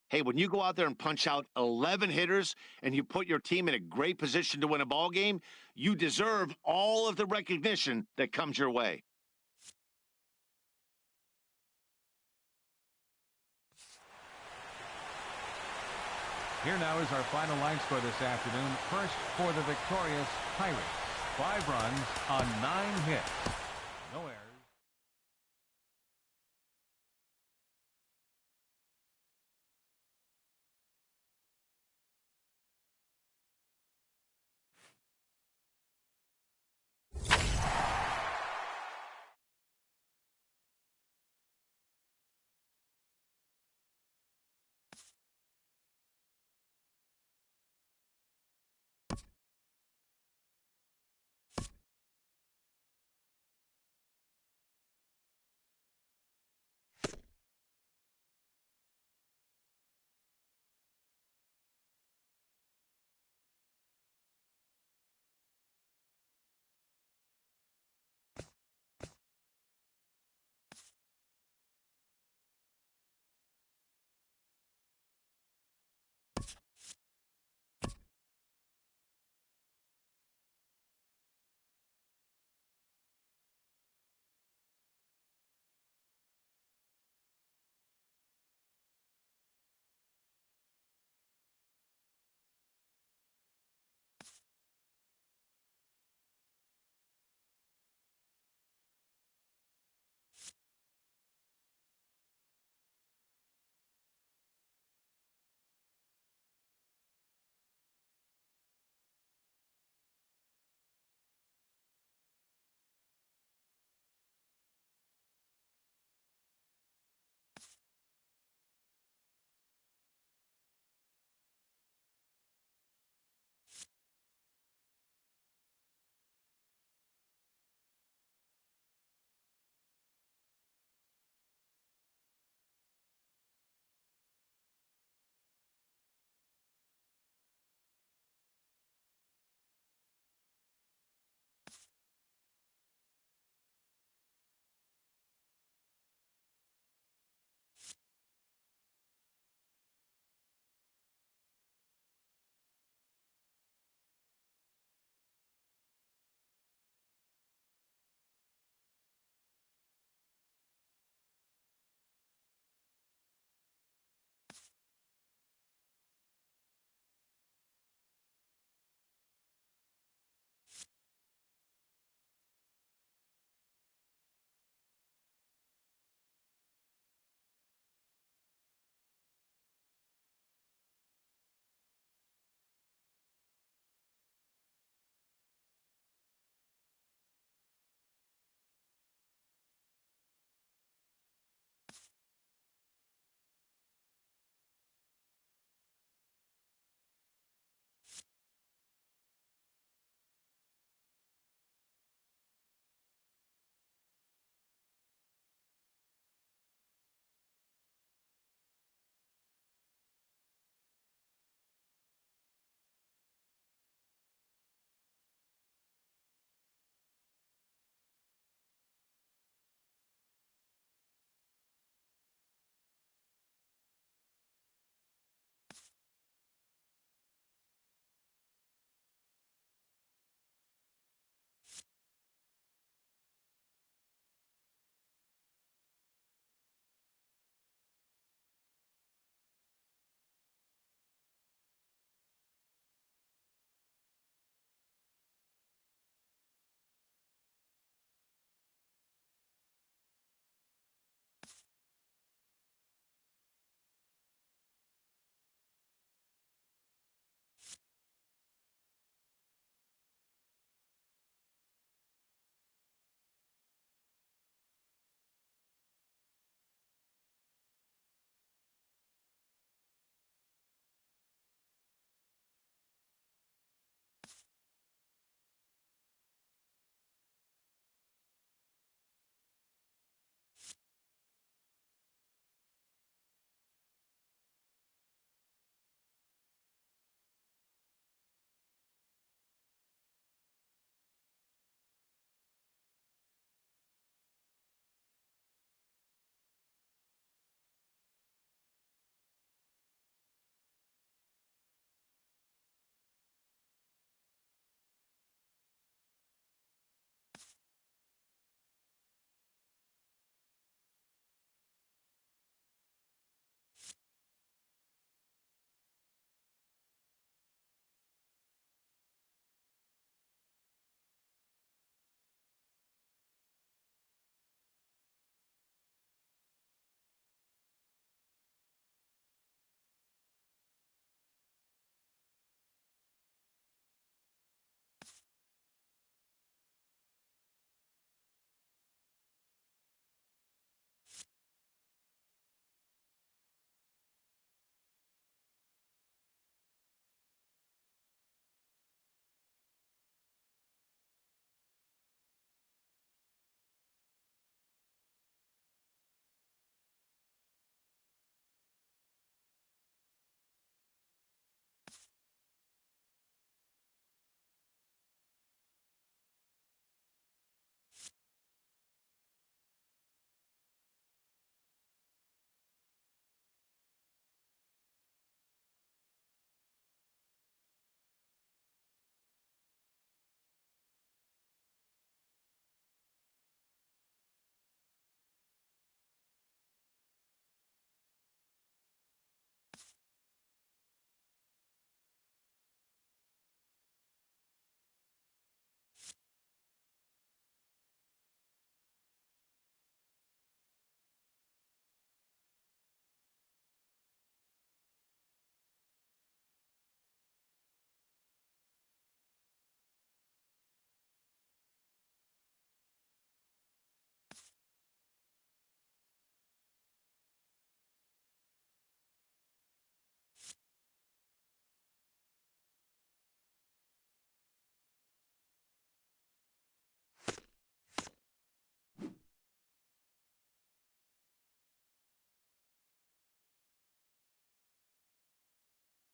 Hey, when you go out there and punch out 11 hitters and you put your team in a great position to win a ball game, you deserve all of the recognition that comes your way.
Here now is our final line score this afternoon. First for the victorious Pirates. 5 runs on 9 hits.